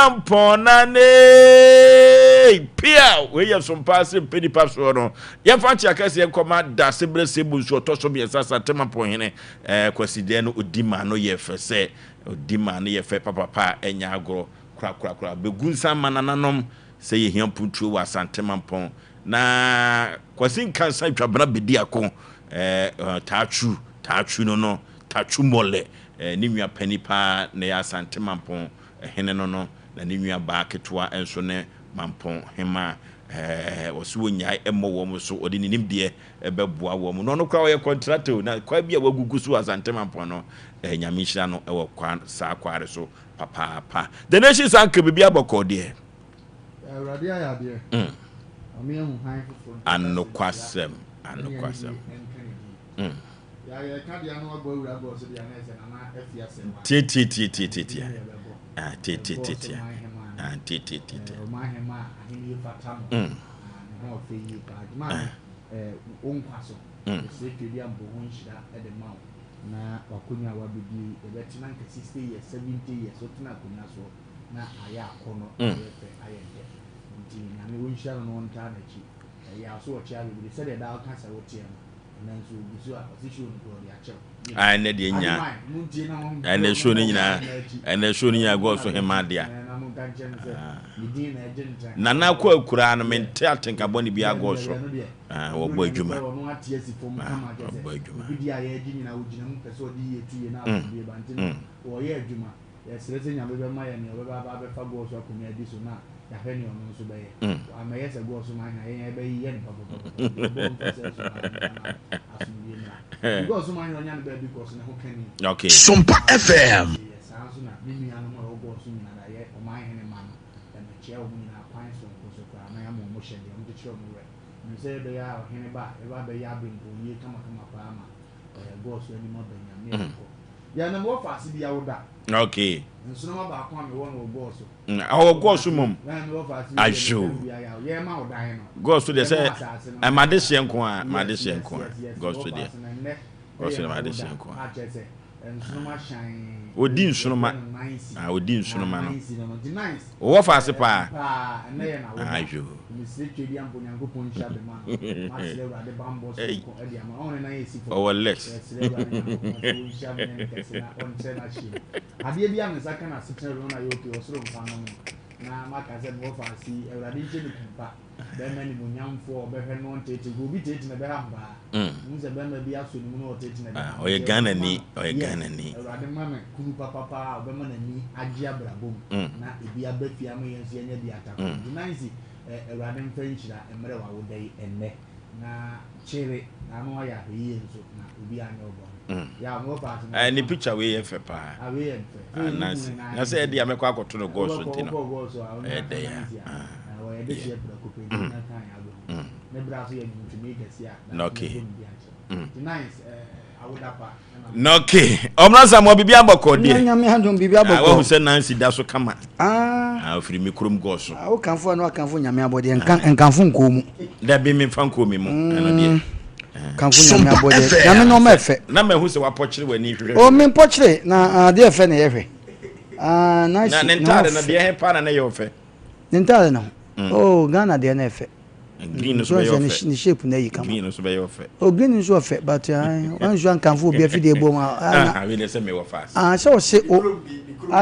Temamponane Pia we have some passing Mpe Nipa so no ya fanti akase enkoma da sebre sebu so to so be sasa Temampon kwaside no odima no ye fese odima no ye fe papa enya agro kra begunsa manananom se ye hian puntru wa Temampon na kwasin kansa twabana bedi akon tachu no tachu mole ni nwa panipa na ya Temampon hene no na ni nwa ba ketwa enso ne mampon hema wosu nyai emmo wo mu so odi ni nimde ebeboa wo mu no kwa ye contract na kwa bia wagugu so Temampon no nyame hira no ewo kwa sa kware so papa the nation sanke bibia bokode radia ya de ami hu han fofo anokwasem ya ka dia no agbo wura go so dia na ese na afiase mahema ahini fatamo na ofeyi ba ma onkwaso se twedi ambo honhira e de mawo na wakonya wabedi ebetina nke 60 years 70 years otina konya so na aya akono efe ayende nti na me honhira no nta na chi ya so o chia bi se de da ka sa wotie na nso bisu a position no go ya chew na de nya na show ni nyina na show ni nya go so hema dia na kwa akura no mente atenka boni bia go so wo bo adwuma bidi ya ye nyina ojina mu pese odi yetuye na abie bante wo ye adwuma ya serese nya bebe ma ya ne bebe ba be fa go so akomi adi so na ya fe ni ono so be ye amaye se go so ma na ye be ye ni papa bo pese so asumie na go so ma nya be because na ho kani okay Sompa FM sanso na mimi anu ma go so nyina da ye o ma hene ma no na chia o nyina kwan so ko so kwa na ya mo mo hye de o de chia mo re mi se be ya o hene ba e ba be ya brinko ye kama pa ma go so ni mo be nya me ko ya na mo fa si bi ya woda okay nso ma ba kwa me wo no go so go so mum ajo ye ma woda he no go so de say ma de hye nko a ma de hye nko go so de go so ma de hye nko nsonoma shine odi nsonoma odi nsonoma no wo fa ase pa na ye na wo ajo mi se twedi ampo nyankopon hia de ma ma se ura de bambo so ko e dia ma on na ye si o lex ade bia me saka na sitere no na yoke osoro mfa no na maka se mo fa si ura de nche ni kumpa be ma ni munyamfo obehwe no ntete go bi tete na be ha mba nze be ma bi aso ni mu no tete na be o ye Ghana ni ura de ma me kunu papa be ma na ni agye abrabom na ebi abafia ma yenso enya bi atako dinansi ura de mfa nchira emre wa wo dai enne na chere na no ya heye nso na obi anya obo ya mo pa ni picture we ye fe pa na say dia mekwa akoto no go so ntino de ya we de she bra ko pe na kan ya go ne bra so ye ntumi gesi a okay nice awudapa okay omransa mo bibia boko de nyame handom bibia boko wo se Nancy da so kama ofiri mi krom go so wo kanfo no kanfo nyame abode nkanfo nkomu da bi mi fanko mi mu eno de kanfo nyame abode nyame no ma efe na ma hu se wapokyere wani hwehwe o mi pokyere na de efe na ye hwe nice na nentare na de he pa na ye ofe nentare no oh Ghana de na efe green so be your ni shape na yi kama green so be your fe o green so fe but one so kanfo obi afi de bo ma we dey say me wo fast so se o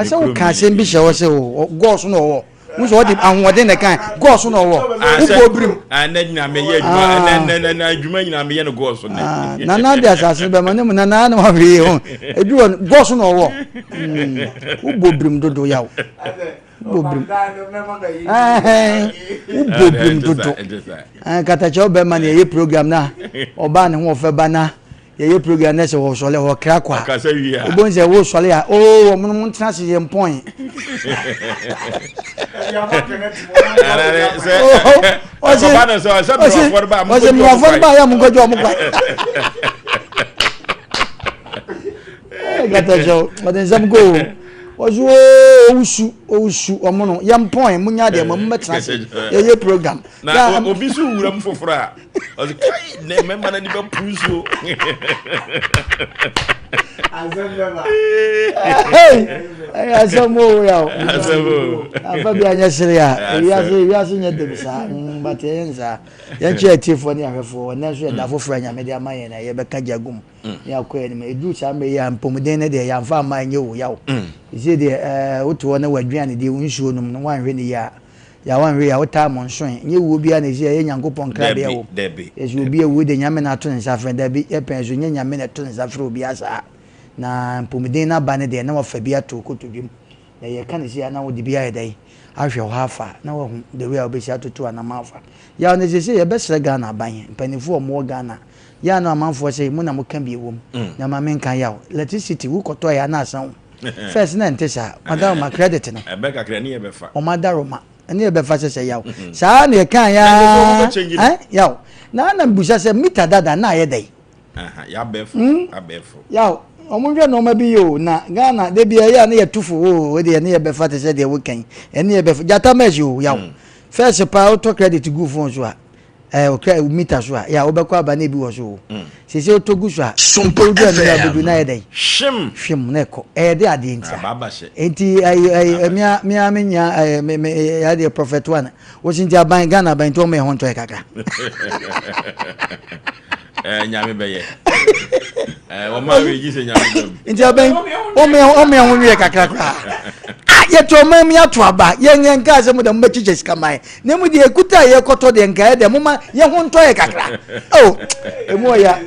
so kan se bi hye wo se o go so no wo muso odi anwode ne kan go so no wo ubo brim na nyina me ye adwuma na adwuma nyina me ye no go so na de asase be ma ne mu na na wa hwe ho edu go so no wo ubo brim dodo yawo ubobrim dodo kata cho be man ye program na oba ne ho fe ba na ye program na se wo sole ho kra kwa obo nse wo sole ya o mo mo ntena se ye mpon o mo afọ ba ya mo gojo mo kwa kata cho mo den sam go ozo osu omono yam point munya de mametra ye program na obi su wura mfofora ozo kai ne memma na ni ba puso Asem Yaw aba bi anya sere a ya so nya dem sa but yenza ya che tifo ni ahwefo na so da fofora nya me de amaye na ye beka jagum ya ko ni me edu cha me ya mpomden ne de ya mfa amanye wo yaw ise de woto na wadwan de unsuo num no wanhwe ni ya wanhwe ya wota mo nson nye wo bia na ise ye nyankopon kra bia wo ese obi e wo de nyame na to nsa fe da bi e penso nye nyame na to nsa fe obi asa na mpomden na ba ne de na wafa bia to kotodwem na ye kan ise na wo de bia ye dai ahwe ho afa na wo de we obi sia toto na mafa ya na ise ye besre Ghana ban panifo mo Ghana ya na amanfo say mu na mo kan bi wom na ma men kan yaw electricity wo koto ya na asan first na ntesa madam ma credit no e be kakra ni e be fa o madaroma ani e be fa say yaw sa na kan ya yaw na mbusa say mita dada na ye dai ya befo yaw omunwe no ma bi yo na Ghana de bia ya na ye tufo o de ne ye be fa say de wo kan ene ye be jata meji o yaw first pa auto credit go phone so okay mita so ya obekwa aba na bi wo so sese otogu so Sompa na bedu na yedai shim na ko de ade ntia baba she enti mia menya me ya de prophet one wo sinti aban Ghana ban to me ho nto kakra nyame beye wo ma we ji se nyame enti aban o me ho nwe kakra kra ye to mam ya to aba ye ngenka se mu da mba chiche skamai ne mu de ekuta ye koto de nka de muma ye ho nto ye kakra oh emu ya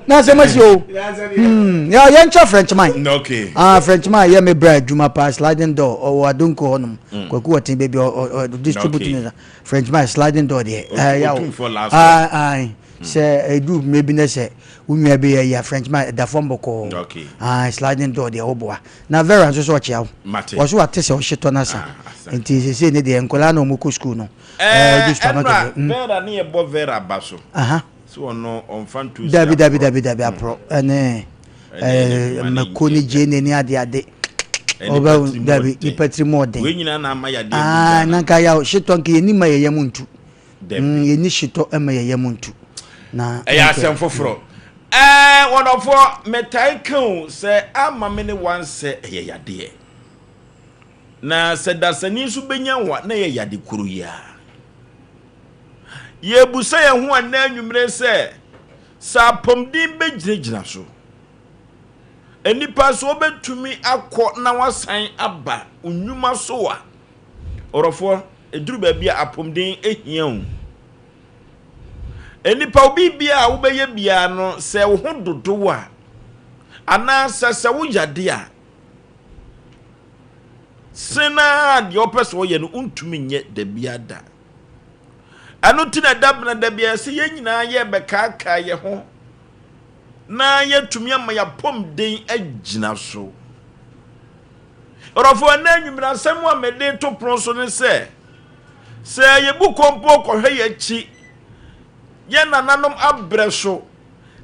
na se masi o ya ye ncha Frenchman okay Frenchman ye me bra djuma pa sliding door o adunko honum kwaku watin baby o distribute Frenchman sliding door de ya se edu maybe na se unwa be ya Frenchman da fomboko sliding door de oboa na vera so chia wo so atese o shito na sa enti se ne de enkola na omuko school no vera na ye bo vera baso so no on fan tu dabi apro ene makoni jene ni ade oba dabi ipatri modern we nyina na ama ya de na ka ya shito nke ni ma ye muntu ye ni shito ema ye muntu na ya asem foforo wonofo metai kan se ama me ne wanse ye yade na se dasani su benya wa na ye yade kuru ya ye busa ye ho na anwumre se sa pomdin begirigina so enipa so betumi akọ na wasan aba unwuma so a orofo eduru ba bia apomdin ehian enipa obi bia wo beye bia no se wo ho dodo a ana se wo yade a sena de opeso ye no untumi nye da bia da anu tina dabna da bia se ye nyina ye bekaka ye ho na ye tumi ama ya pomden agina so orofo na anwumra samu amede to pronso ne se ye bu kompo ko hwe ye chi ye nananom abreso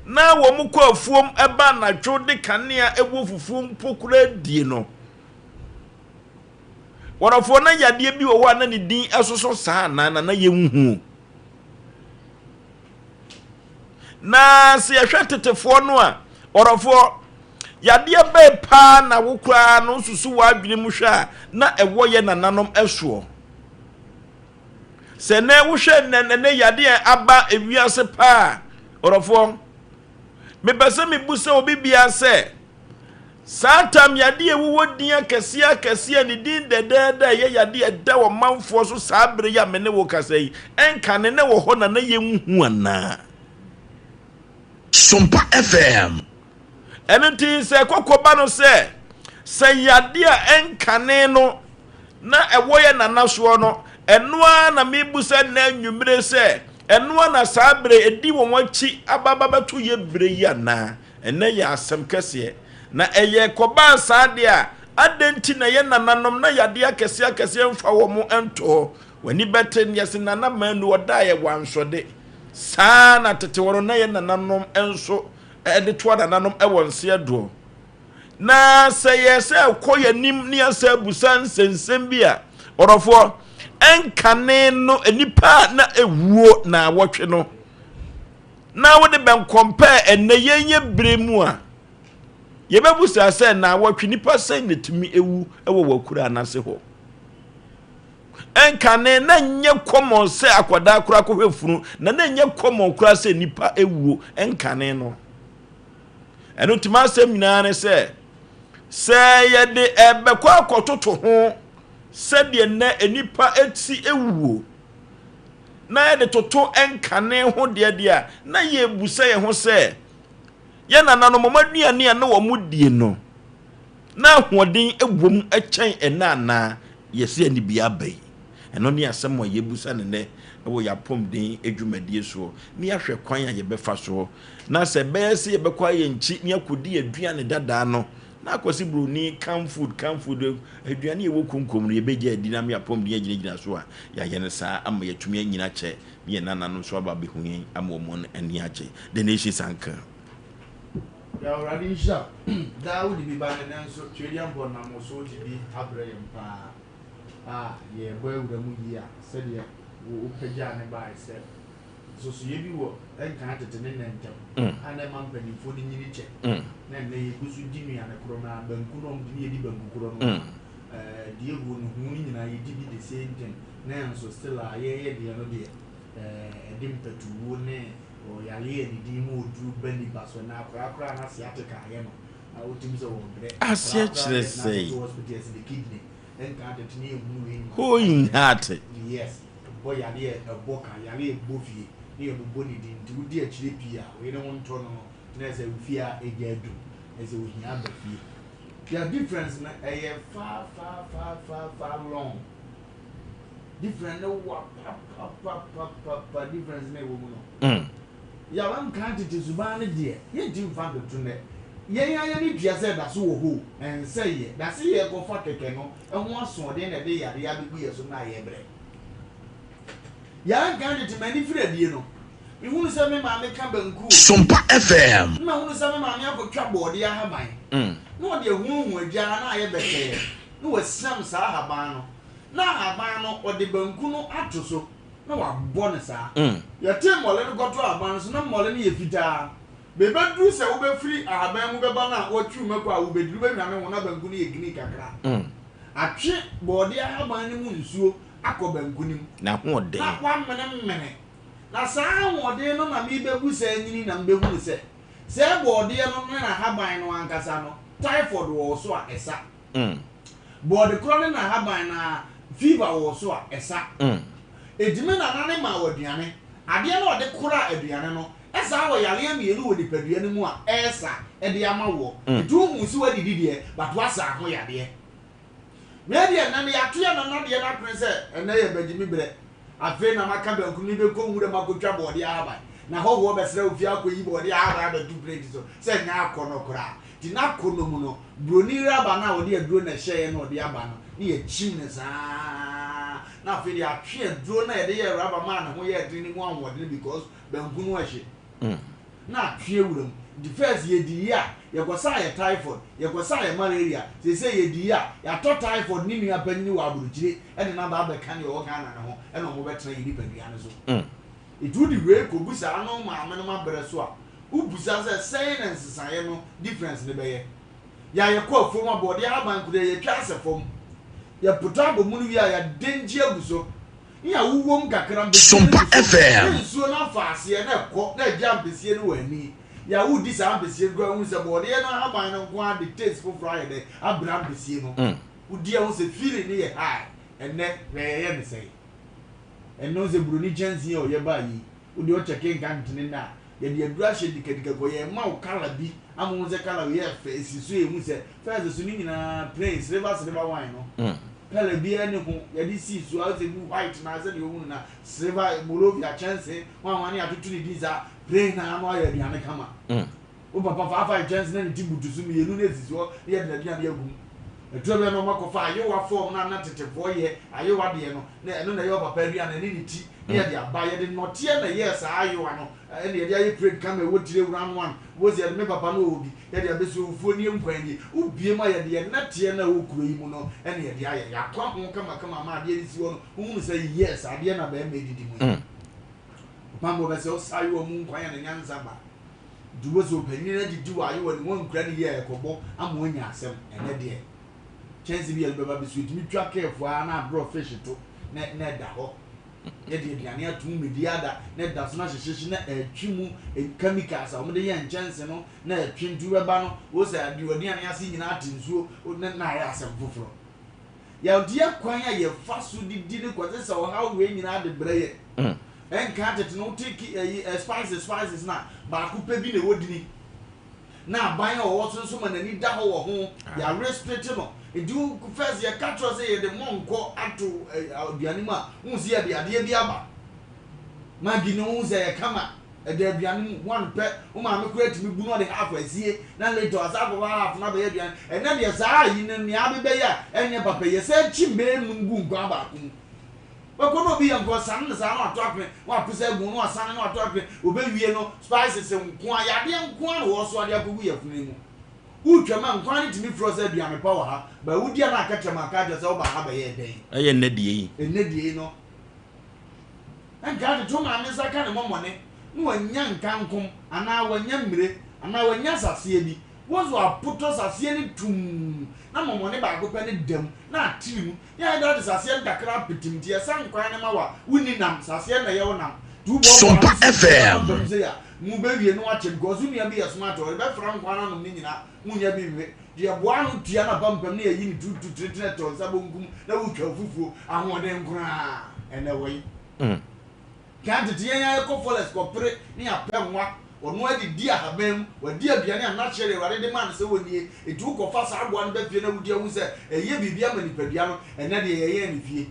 na wo mu ko afuom eba na dwo de kanea ewu fufuom pokura die no orofo na yade bi wo wa na ne din asoso saa na ye nhu na se yahwetetefo no a orofo yade be pa na wokura no susu wa adwene mu hwa na ewo ye nananom esuo se na wo hwe nene yade aba ewiase pa orofo me pese me busa obi bia se satam yade ewuwo din akese ni din dedede ye yade da wo manfo so sabre ya mene wo kasai enka ne wo ho na ye nhu ana Sompa FM. Enti se kokoba no se yade a enkane no na ewo ye nanaso no enoa na mebusa na anwumre se enoa na sabre edi wo wachi ababa batu ye bre ya na ene ya asem kese na eye koba saade a adenti na ye nananom na yade akese mfa wo mo ento wani beten yesi nana manu oda ye wansode sana tete woro na ye nananom enso de to nananom e wonse do na say say koye nim ne asa busan sensem bia orofo enkane no enipa na ewuo na wotwe no na wo de ben compare enne yenye bremu a yebebusa say na wotwe nipa say netumi ewu ewo wakura anase ho enkane na nye common say akwada akura kohwefunu na nye common kura say nipa ewuo enkane no eno tima asem nyina ne say ye de ebekwa akototo ho sɛdeɛ na enipa eti ewuo na yɛ de toto enkane ho deɛ na yɛ busa yɛ ho sɛ yɛ nananom maduane a na wɔ mu die no na ahoɔden ewom ɛkyɛn ɛnana yɛ sɛ ani bia bai ɛno ne asɛm a yɛ busa ne nɛ ɛwɔ yapom den adwumadie so ne yɛhwɛ kwan a yɛbɛfa so na sɛ bɛyɛ sɛ yɛbɛkɔ ayɛ nkyi ne akɔdi aduane dadaa no na kwasi bruni can food aduane ewo kunkom no yebeje dinam ya pom de gyina so a ya yene saa ama yatumi anyina che ye nana no so aba behuyen ama omon ani ache the nation sanka ya already sha da wo di bi ba na so twedi ambo na mo so di bi abre mpa ye boy wura mu yi a se de wo pagya ne ba ise so ye bi wo enka tete ne ntem ana man panifo ni nyini che na ne gusu di nua ne kro na banku no di di banku kro no die go no hu ni nyina ye di bi the same thing na so still a ye de no de edim tatu ne o yale ni di mu du bani baso na akra na siatica ye no a otimi so wo bre asia chire sei hospitals the kidney enka tete ne hu ni who in heart yes boy yale boka yale bofie ni ebuboni di nti di akire pia we ne wonto no na say ufia egadu as we hia ba fie the difference na far long different no pa difference na wo mu no ya wan kan tete zuban ne de ye di mfa betu ne ye ni dua say da so wo ho en say ye da say ye go fa keke no ho aso de na de yare ya be ye so na ye bre ya gan de mani fira die no ihunu se me ma me ka banku Sompa FM na hunu se me ma me akotwa bode ya haban no de hunu adwa na ye beke no wasam sa haban no na haban no ode banku no atoso na wa bɔ ne sa ya te mole no goto haban so na mole ne ye fita be bedru se wo be firi haban mu be ba na wo twu mako a wo bedru be nwane wo na banku no ye gini kakra atwe bode ya haban ne mu nsuo akọ banku nim na ho de na kwa mene na saa wode no na me bebu sa nyini na mbehu se bode no na haban no ankasa no typhoid wo so a esa bode kro na haban na fever wo so a esa edime na nane ma waduane ade na ode kora aduane no esa wo yale amielu wo dipaduane mu a esa ede ama wo etu hu si wadi didie but wasa ho yade Maybe na ya tuya na de na prince na ye bagimi bre afi na maka banku ni be ko nwure makotwa bode aba na ho be sere ofi akoyi bode aba be du plate so se nya akono kra di na kono mu no broni raba na ode aduro na hye na ode aba no ni ye chim ne sa na afi ya twe aduro na ye de ye raba ma na ho ye dini mu anwode because banku no ahye na twe wuram the first ye di ya ye go sa ye typhoid ye go sa ye malaria say ye di ya ya to typhoid ni nua panni wa aburuchire e de na ba be kan ye wo kan na ho e no mo be tena ye ni panni ane so itu di we ko busa anu ma ame no ma bere so a u busa say science san ye no difference ne be ye ya ye ko afom abode aban kude ye twa asefom ye potabo mu no wi a ya denji aguso ya wuwom kakra be Sompa FM so na faase na ko na jambesie no wani ya wudi sa ambesie go hu se bode ye no haban no ko ade taste for friday abra ambesie no wudi hu se feeling ni ye high enne ye ne say enno ze bruni chance ye o ye ba yi wudi o cheke nkantene na ye de adura hye dikadika go ye ma o kala bi amu ze kala ye fe si so ye mu se first so ni nyina praise river wine no pele bi ene ho ye di si so a ze bu white na ze de o mu na silver molovia chance wan atoto ni diza brain na no ya biane kama o papa fa chance na ni tibutu su mi yenu na esiso ye de dia na yagum Edrobe no makofa ayewa form na tetefo ye ayewa de no na ye papa bia na ni ti na ye de abaye de no tie na yes ayewa no na ye de aye trade come e wotire round one wozi ye me papa no obi ye de abeso ofuo ni nkwanyi ubie ma ye de na tie na okuro yi mu no na ye de aye ya kwa ho kama ma de si wo no hu say yes ade na ba e medidi mu pambo be se o sayo mu nkwanya na nyanza ba duwo so panina didi wa ayewa ni won nkra ni ye ekobo amo nya asem ene de chance bi elbeba bi sweet mi twa careful na bro fish to na da ho ye de aduane atum mediada na da so na hyehye na atwimu chemicals a o de ye chance no na atwintu beba no wo say aduane ase nyina atinsuo na ya asem foforo ya dia kwan ya ye fa so didi ne kwase se o ha we nyina de breye enka tete no take spices na ba ko pe bi na wodini na ban o wo so ma na ni da ho wo ho ya respect no edu first ye catch say the monko ato aduane ma unsi ya de ade bi aba magi no unse ye kama de aduane one pe o ma me kura timi bu no de half asie na later asabo half na be aduane ena de saa yi ne abebe ya enye papa ye se chi me mungu ngwa ba ku bakono bi yanko san na sa na ato akwe wa pese gu no asan na ato akwe obewie no spices nko ya de nko na wo so ade akogu ya funu mu utwama nkwan timi froze aduane pa wa ha ba wudia na akatama akaje se oba ha ba ye den eye nnedie no enka de to ma me saka ne momone no wanya nkankom ana wanya mire ana wanya sase bi wozo apoto sase ni tum na momone ba go pe ne dam na atirimu ya da sase ndakra pitimtie san kwan ne ma wa wuni nam sase na ye wonam Sompa FM mu be wie no ache because unu ya be smart o be fra nkwa na no ni nyina mu nya bi we de boa no tia na pampam na yi ni tutu tretre to sabo ngum na wutwa fufuo ahode nkura ene we kan de ya ko forest ko pre ni apemwa onu adi di ahabem wadi aduane anachere ware de man se woni etu ko fa sa aboa no be fie na wudi ahu se eye bibia manipadua no ene de ye ni fie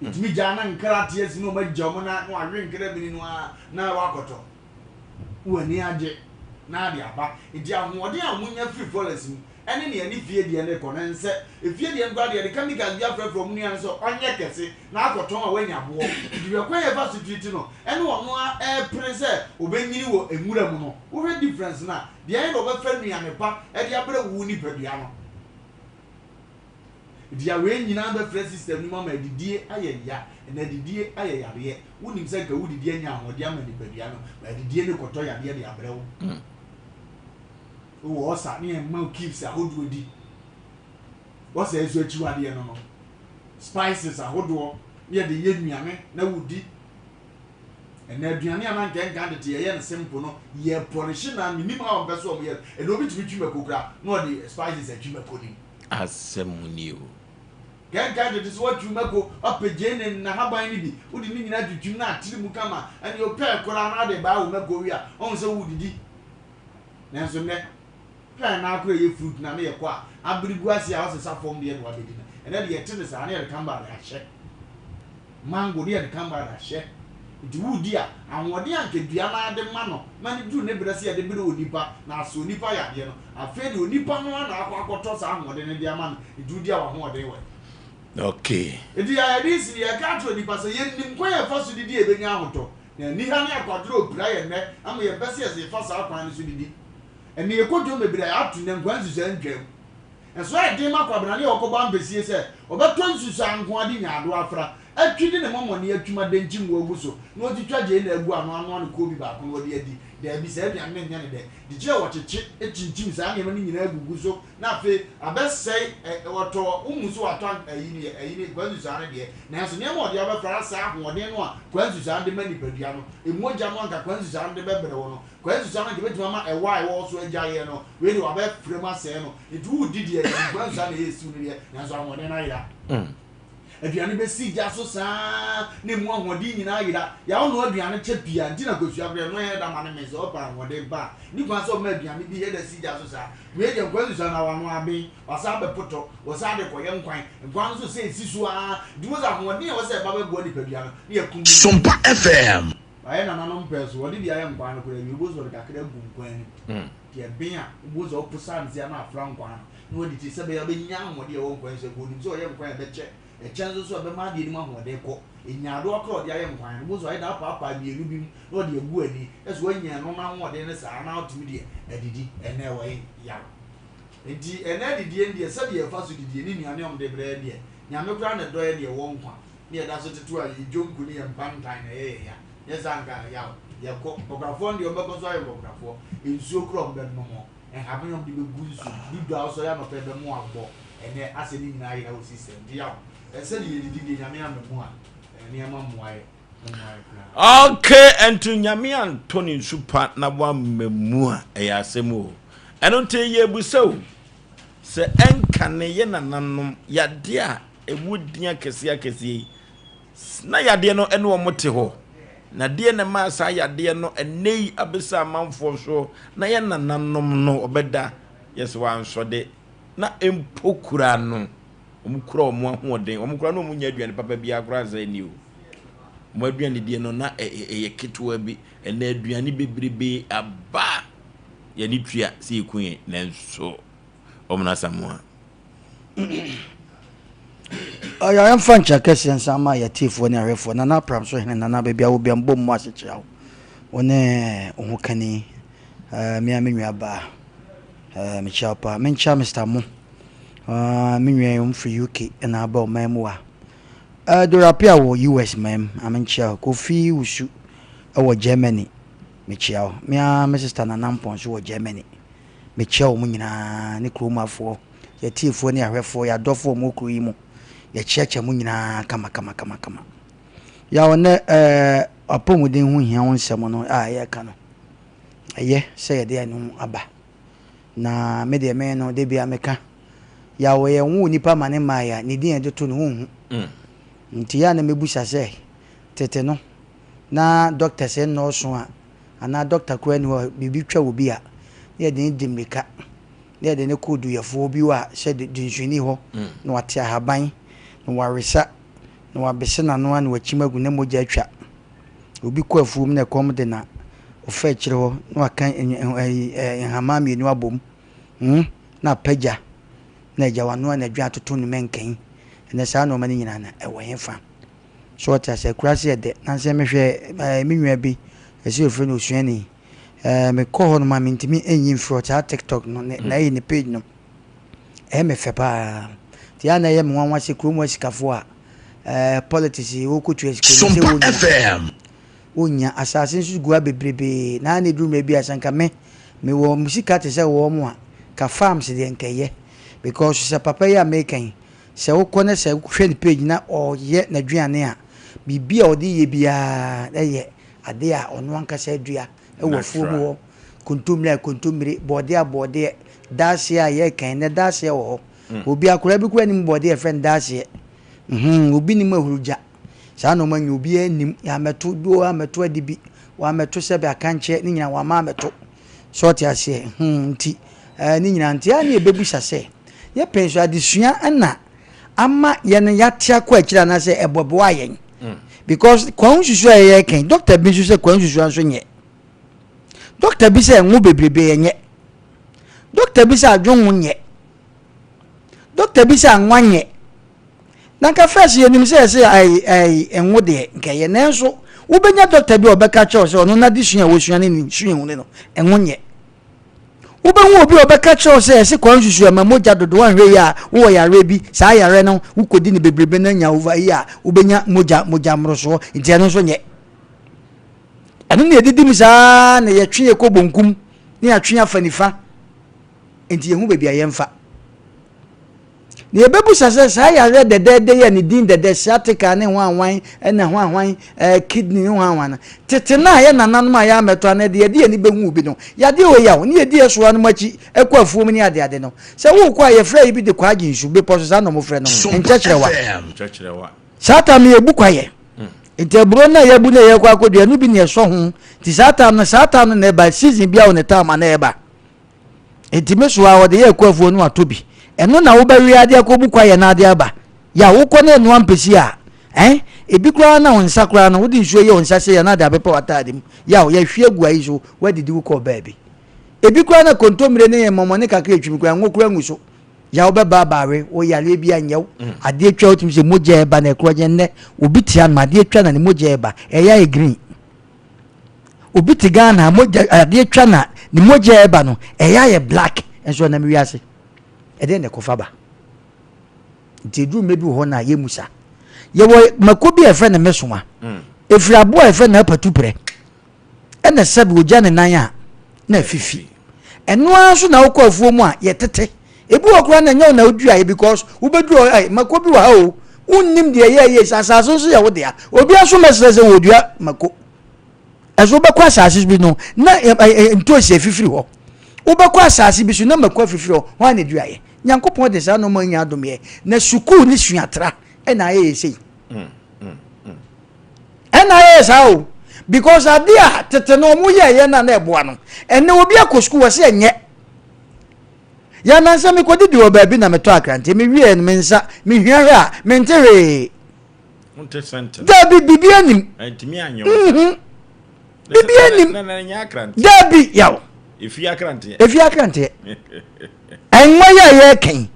itimi jana nkra tie sino ma jomo na no awe nkra bini no na wakoto woni age na ade aba idi ahode amunya free forest mu ene ne ani fie de ne kono nse efie de ngwa de chemical bia fra from nu an so onye kese na akoto a wanya bo idi we kwen eva street no ene wono prese obenyini wo emura mu no wo difference na de ayi no be fa nu ame pa e de abere wu ni padua no dia we nyina be fresh system ni mama didie ayaya na didie ayayare wonim se ka wudidie anya ahode ama ni padua no ba didie ne koto yade de abrewo wo osa ni emma keeps ahodo di wasa ezo achiwade no spices ahodo ye de ye nuane na wudi na aduane ama nkenka de ye ne simple no ye polish na minim ha obeso o ye e no bitimi twima kokura no de spices atwima kodi asemunio kenka de so atwima ko apegene na haban ni bi wudi ni nyina twitwim na atiri mu kama ani o pe kora na de ba wo mako wi a on se wudidi na so ne plan na akọ ye fruit na me ye kwa abirigu ase a osesa form de no abedi na ene de ye tene sa na ye kamba da hye mango de ye kamba da hye di wudi a anwode ankedua na de ma no ma ne du ne brese ye de bere onipa na aso onipa ya de no afa de onipa no na akọ sa anwode ne de ama no du dia wa ho de we okay edi ya de si ye ka to onipa so ye nim kwa ye fa so didi ebenya ahoto na ni ha ne akwadro obira ye ne ama ye bese ye se fa sa akwan so didi ene yekojo mebira atu ne nkwansu se ntwem enso ade makwabna ne okoba mbesie se obeto nsusu anko ade nyaado afra atwidi ne momone atwuma de nchim wo guso no otitwa je na agu ano ne ko bi ba ko wode adi da bi se bia ne nya ne de je wocheche echinchim sa ne mani nyina agugu so na fe abesei woto umuso wato ayini kwansu sa ne de na so ne mo de abafra sa ahode no a kwansu sa de mani padua no emoja no anka kwansu sa de bebere wo no kwansu sa ne betuma ma ewai wo so agyaye no we de wabefre ma se no edu didi e kwansu sa ne yesu ne de na so ahode na ya aduane be si ja so saa ne mu ahodi nyina yira ya wo no aduane chepia ntina kosua bre no ye da mane me so pa ahode ba ni kwa so ma aduane bi ye da si ja so saa we je kwa so na wa no abi wasa be poto wasa de koye nkwan nkwan so se si so a di wo za ahode ye wasa ba ba go ni padua no ne yakum Sompa FM aye na nanom peso wodi bi aye nkwan no kura bi bo so de kakra gu nkwan ni tie ben a wo zo pusan zia na afra nkwan no di ti se be ya be nya amode e wo nkwan se go ni so ye nkwan be che e chen so be ma de ni ma hode ko enyado akro de aye nkwan wo zo aye da papa bielu bi no de egu ani eso anya no na hode ne sa na otumi de adidi ene wo ya enti ene didi ndi se de fa so didi ni nuane om de bre de nyame kura ne do ye de wo nkwan ni e da so tetu a jonku ni en bantan na ye ya yezanga ya ko bografo ndi ombe so aye bografo ensuo kro mbe no mo en happen of the guzu bidu also ya no pe be mo agbo ene ase ni nyina ya o system dia e se ni yedi nyame amemu a ene ama moaye okay ento nyame antoni super na wa memu a e ya asemu eno nte ye buso se enka ne ye nananom yade a ewudia kese na yade no ene wo mote ho na de ne ma sa yade no enei abesa manfo so na ye nananom no obeda yes wan so de na empokura no omukura omo ahoden omukura no omunya aduane papa bia akura za ni o mo aduane die no na ye ketwa bi ena aduane bebrebe aba ye ni tua si ekun na nso omna samoa aya am fancha kesen sama ya tifo ne arefo na pram so hene na bia wo bia mbom ase kira wone ohukani mi amenwa ba mi chapa mencha Mr. Mo minwe um free UK na aba o memwa do rapia wo US mem amencha Kofi Usu wo Germany mi chia mi my sister na nampon so wo Germany mi chia o munyina ne kromafo ya tifo ne arefo ya dofo mo kru mu ya cheche mu nyina kama ya wona apomuden hu hia wonsem no ya ka no aye se ye de anu aba na me de me no de bia meka ya wo ye hu nipa mane maya ni din de to no hu nti ya na mebusa se tete no na doctor se no so a ana doctor ko ani ho bibi twa obi a ye de dimika ye de ne kodu yefo bi wa se de nsuni ho na wate ahaban na warisa na wabese na no an wachimagu na moja atwa obi ko afuum na kom de na ofa kire ho na wakan hama mienu abom na pagya na jawano na dwa toto no menkan na sa no mani nyina na ewoyefa so ta se kurase de na se mehwe menwa bi ese ofre no osuani me ko ho no ma mentimi enyin fro ta TikTok no na yi ne page no me fepa ti ana ye mwanwa se kromo sikafo a politics wo kutu Sompa FM onya assassin su gua bebrebe na ne drum bi asanka me wo musika te se wo mo a ka farms de nkeye because se papa ya mekan se wo kone se hwe page na oye na duane a bibia odi ye bia ye ade a ono anka se dua wo fumu wo kontumre bode dasia ye kan na dasia wo obi akura bi ko anim bode e friend dasia obi ni mahuruja sa no manyu obi anim ya meto do ameto adibi wa meto se be akanche ni nyina wa ma meto short ya se nti ni nyina nti ya na ebebusa se ye penso adesua na ama ye ne yatia ko akira na se ebobo ayen because kwa nsusu ye kan doctor bi nsusu kwa nsusu anso nye doctor bi se nwu bebrebe nye doctor bi se adwon nye doctor bi se anwanye na ka first ye nim se enwo de nkeye nenso wo benya doctor bi obeka che se ono na disua wo sua ni sua hu ne no enwo nye wo benwo obi obeka che se kwa nsusu ma moja dodo anhwe ya wo ya rebi sa ya re no wo kodi ni bebrebe na nya over ya wo benya moja mroso nti eno so nye anu ne didi mi sa na ye twe ko bonkum ni atwe afanifa nti ye hu bebi ayemfa ni ebebusa se sa ya re de ya ni din de sciatica ne hwanwan na hwanwan kidney hwanwan tete na ya nananom ya meto na de ye ni behu bi no ya de o ya ni ye de so anu machi ekwa afuom ni ade no se wo kwa ye fra bi de kwa ginsu be poso sa no mo fra no enchecherewa sata mi ebu kwa ye intebro na ye bu na ye kwa akodua no bi ne so ho ti sata no na ba season bia o ne time na ye ba entime so a wo de ye kwa afuo no atobi eno na wo ba wi ade akobu kwa ye na ade aba ya wo ko na enu ampesi a ebi kura na onsa kura na wo di nsuo ye onsa se ye na ade abepa watade mu ya wo ye hwie gu ayi so wadidi wo ko baabi ebi kwa na kontomire ne momone kakra etwim kwa ngokura nguso ya obeba bawe o yale bia nyew ade atwa otim se moja eba na ekroje nne obi tia no ade atwa na ne moja eba eya e green obi tiga na moja ade atwa na ne moja eba no eya ye black enso na miwiase ede ne kofaba ntidu mebi ho na ye musa ye wo makobi efe ne mesoma efira bo efe na patupre ena sabi oja ne nan a na fifi eno aso na wokọ afuo mu a ye tete ebi okura na nyaw na odua because ubedu ai makobi wa o unnim de ye sasaso so ya wo de a obi aso mesese wo dua mako aso be kwa asase bi no na ntosi afifiri ho ubekwa asase bi so na mako afifiri ho ho na dua ye nyankopon de sa no ma nya adom ye na suku ni suatra na ye sei na ye sa o because adia tete no mu ye na eboa no ene obi akosku wo se enye ya na nsa me kodidi wo baabi na meto akrante me wie en mensa me hwehwe a mentere unte center dabi bibi anim antimi anyo bibi anim na nya akrante dabi yaw efi akrante enwa ya ye ken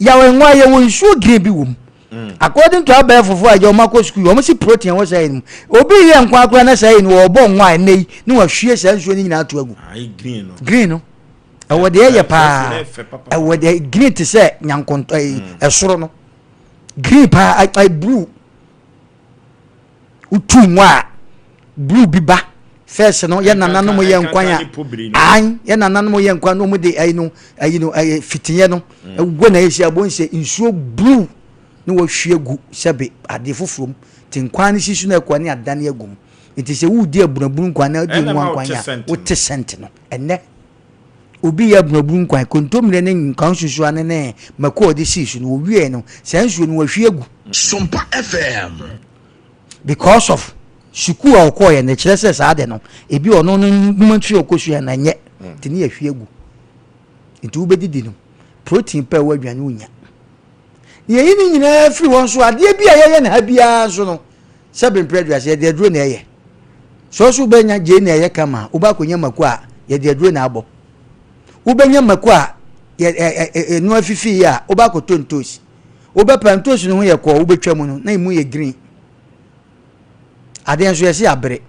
yaw enwa ye wo nsuo gire bi wom according to abel fofo ajo mako school o mo si protein wo say ni obi ye nkwa akwa na say ni wo bo nwa nei ni wa hwie say nsuo ni nyina to agu ai green no ewo de ye pa ewo de green te say nyankonto esoro no green pa ai blue utu nwa blue biba first no ye nanano mo ye nkwan ya an ye nanano mo ye nkwan no mo de ai fitinye no ewo na ye si abonse nsuo blue no wo hwiegu sebe ade fofurom ti nkwan ni sisu na kwa ni adane agum enti se wudi abunabun nkwan na odi nwa nkwan ya wo te sent no enne obi ya abunabun nkwan kontomire ne nkwan susu ane ne mako odi sisu no wo wie no sansuo no wo hwiegu Sompa FM because of suku a okoye na kire se sa ade no ebi ono no numatwi okosu ya na nye ti ne ya hwiegu enti wo bedidi no protein pa wo adwane unya ye yini nyina free won so ade bia ye na ha bia so no seven predators ye de dro na ye so benya je na ye kama uba konya mako a ye de dro na abo ubenya mako a ye no afifi ya uba ko tontos uba pantos no ye ko ubetwa mu no na imu ye green ade enso ye se abre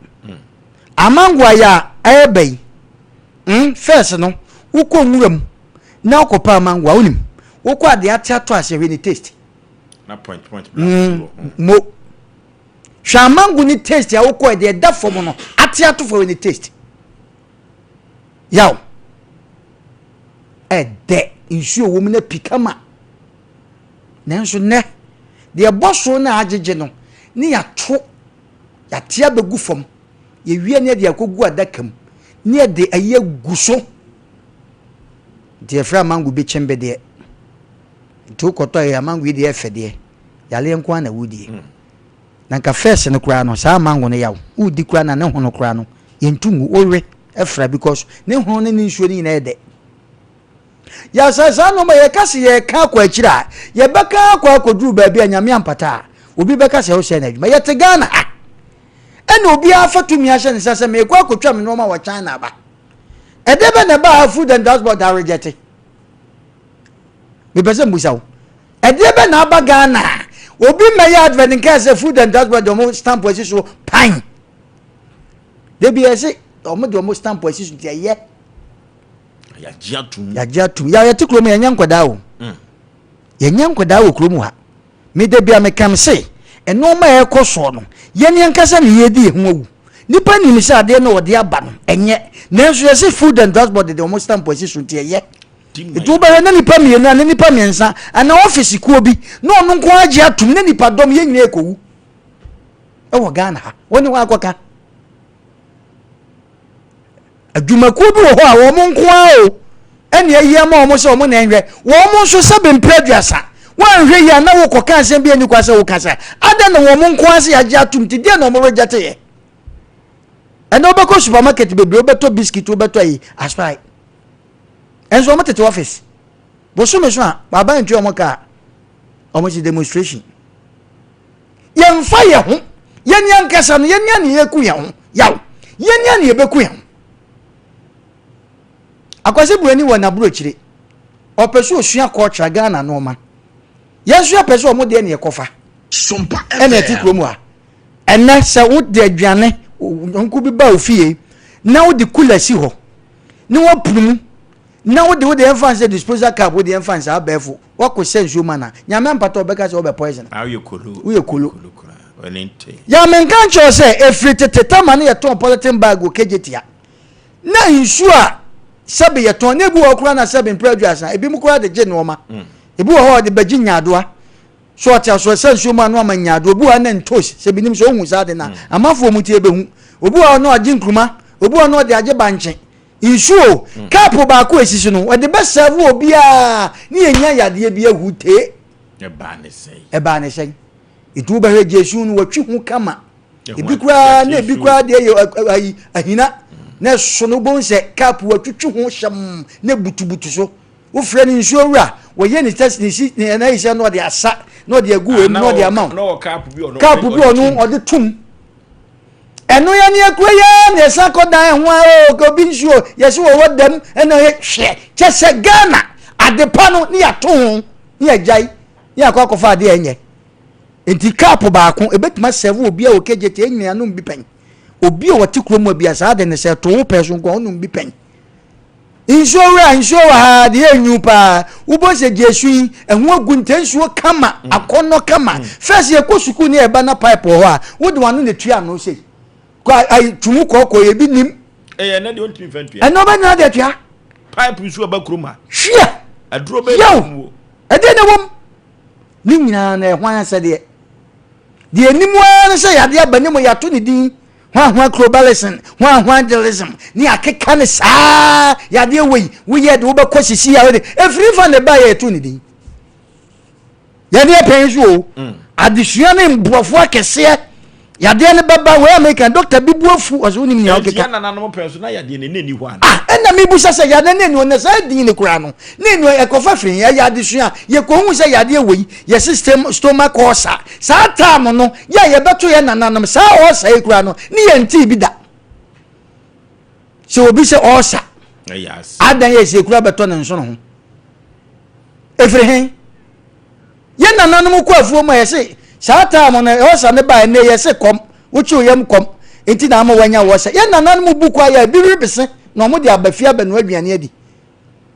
amangwa ya ebei first no uko nwuram na okopa amangwa unim wokwa de atiato asehwe ni taste na point mo shamangu ni taste ya wokwa de da fom no atiato fo ni taste yaw de insuo wo mu na pikama nanso ne de boso na agege no ni ya to ya tia begu fom ye wie ne de akogu adakam ne de aye guso de fra mangu be chembe de to koto ya mangu de efede yale nkwa na wudi na nka first no kura no sa mangu ne yaw udi kura na ne hono kura no yentungu owe efra because ne hono ne nsuo ni na ede ya sasa no ma ye kase ye ka kwa akira ye beka kwa akoduru ba bia nyame ampata obi beka se ho se na adwuma ye te Ghana ene obi afatumi ahye ne sasa me kwa akotwa me no ma wa China ba edebe ne ba food and transport are rejected me pese mbusawo edebe na aba Ghana obi me ya advert nke se food and transport do stamp position pan debi ese do stamp position tie ye ya jiatum ya tikromu ya nyankwada wo ya nyankwada wo kromu ha me debi amekam se eno ma ye koso no ye ne nkasa ne ye di ho awu nipa ni mi se ade na ode aba no enye nanso ye se food and transport de almost stamp position tie ye itu ba na nipa mi na nipa miensa ana office ku obi no no nko agi atum na nipa dom ye nyina ekowu e wo Ghana ha woni wa akoka adwuma ku bi wo ho a wo mo nko a o ene ayi ama wo so mo na enhwe wo mo so seven preduasa wan hwe ya na wo koka asem bi ani kwasa wo kasa ada na wo mo nko ase agi atum ti de na mo rejate ye ene obeko supermarket bebre obeto biscuit obeto yi aspire enzo mo tete office bo so me so a baba ntwe omo ka omo si demonstration yen fa ye ho yen yan kasa no yen yan ye ku ye ho yaw yen yan ye be ku ye ho akwase buani wo na bro chire opeso osua culture Ghana no ma yesu apeso mo de na yekofa Sompa ene ti kromu a ene se wo de aduane nku bi ba ofie na wo de kula si ho ni wo prum na wo de enfanse disposal cap wo de enfanse abefo wo ko se nsuo mana nyame mpato obeka se wo be poison ayo kolo wo ye kolo onente ya men kan cho se efritete tamane ye ton polythene bag o kejetia na nsuo a sebe ye ton na bi wo kura na sebe produce na ebi mu kura de je no ma ebi wo ho de bagi nyadoa so ata so se nsuo ma no ma nyadoa obi wa na ntosh se binim so hu sa de na amafo mu tie be hu obi wa no agi nkruma obi wa no de age banche nsuo kapo ba ko esisi no we de be serve obi a ni enya yade bi ahute e ba ne sei itu ba Jesu no watwi hu kama ebi kura na ebi kura de ahina na so no bon se kapo watwitwi hu hyam na butubutu so wo frɛ ni nsuo wura wo ye ni test ni si na ise no de asa no de agu em no de amount no kapo bi ono ode tum eno ya ni akura ya na esa ko dan ho a ko bi nsuo yesi wo wodam ena ye hwe chese Ghana adepa no ni ato ho ni ajai ni akwakofa ade enye enti kapo ba ko ebetima serve obi a okejete enyi anu bi pen obi a wati kromo bi asa ade ne se to wo person ko onu bi pen insuo ha de enyu pa ubo se Jesu ehun aguntensuo kama akono kama first ye ko suku ni eba na pipe ho a wo de wanu ne tua no sei ko ai tumu kokko ye bi nim na de ontimi fantua eno ba na de tua pipe nsuo ba kroma hia aduro be wo ede ne wom ni nyina na ehwan ase de enimu an se yade abanim ya to ne din hwa globalism hwa delism ni akeka ne saa yade we ye de wo be kwasisi ya we efri fa ne ba ye to ne din yade penso adesua ne mbrofo akese yade ne baba we American doctor bibuafu ozo ni nya okeka na no penso na yade ne ni hwa na mi bu sase yade ne ni on sa din ne kura no ne no ekofa frin ya yade sua ye ko hu se yade we ye system stomach ulcer sa time no ya ye beto ye nananom sa ulcer e kura no ni ye nti bi da so obi se ulcer yes adan ye se kura beto ne nso no efrehin ye nananom ko afuo ma ye se sa time no ulcer ne ba ne ye se kom wuchi oyam kom enti na ama wanya ulcer ye nananom buku aya bi ribese no mo de abafia ba no aduane adi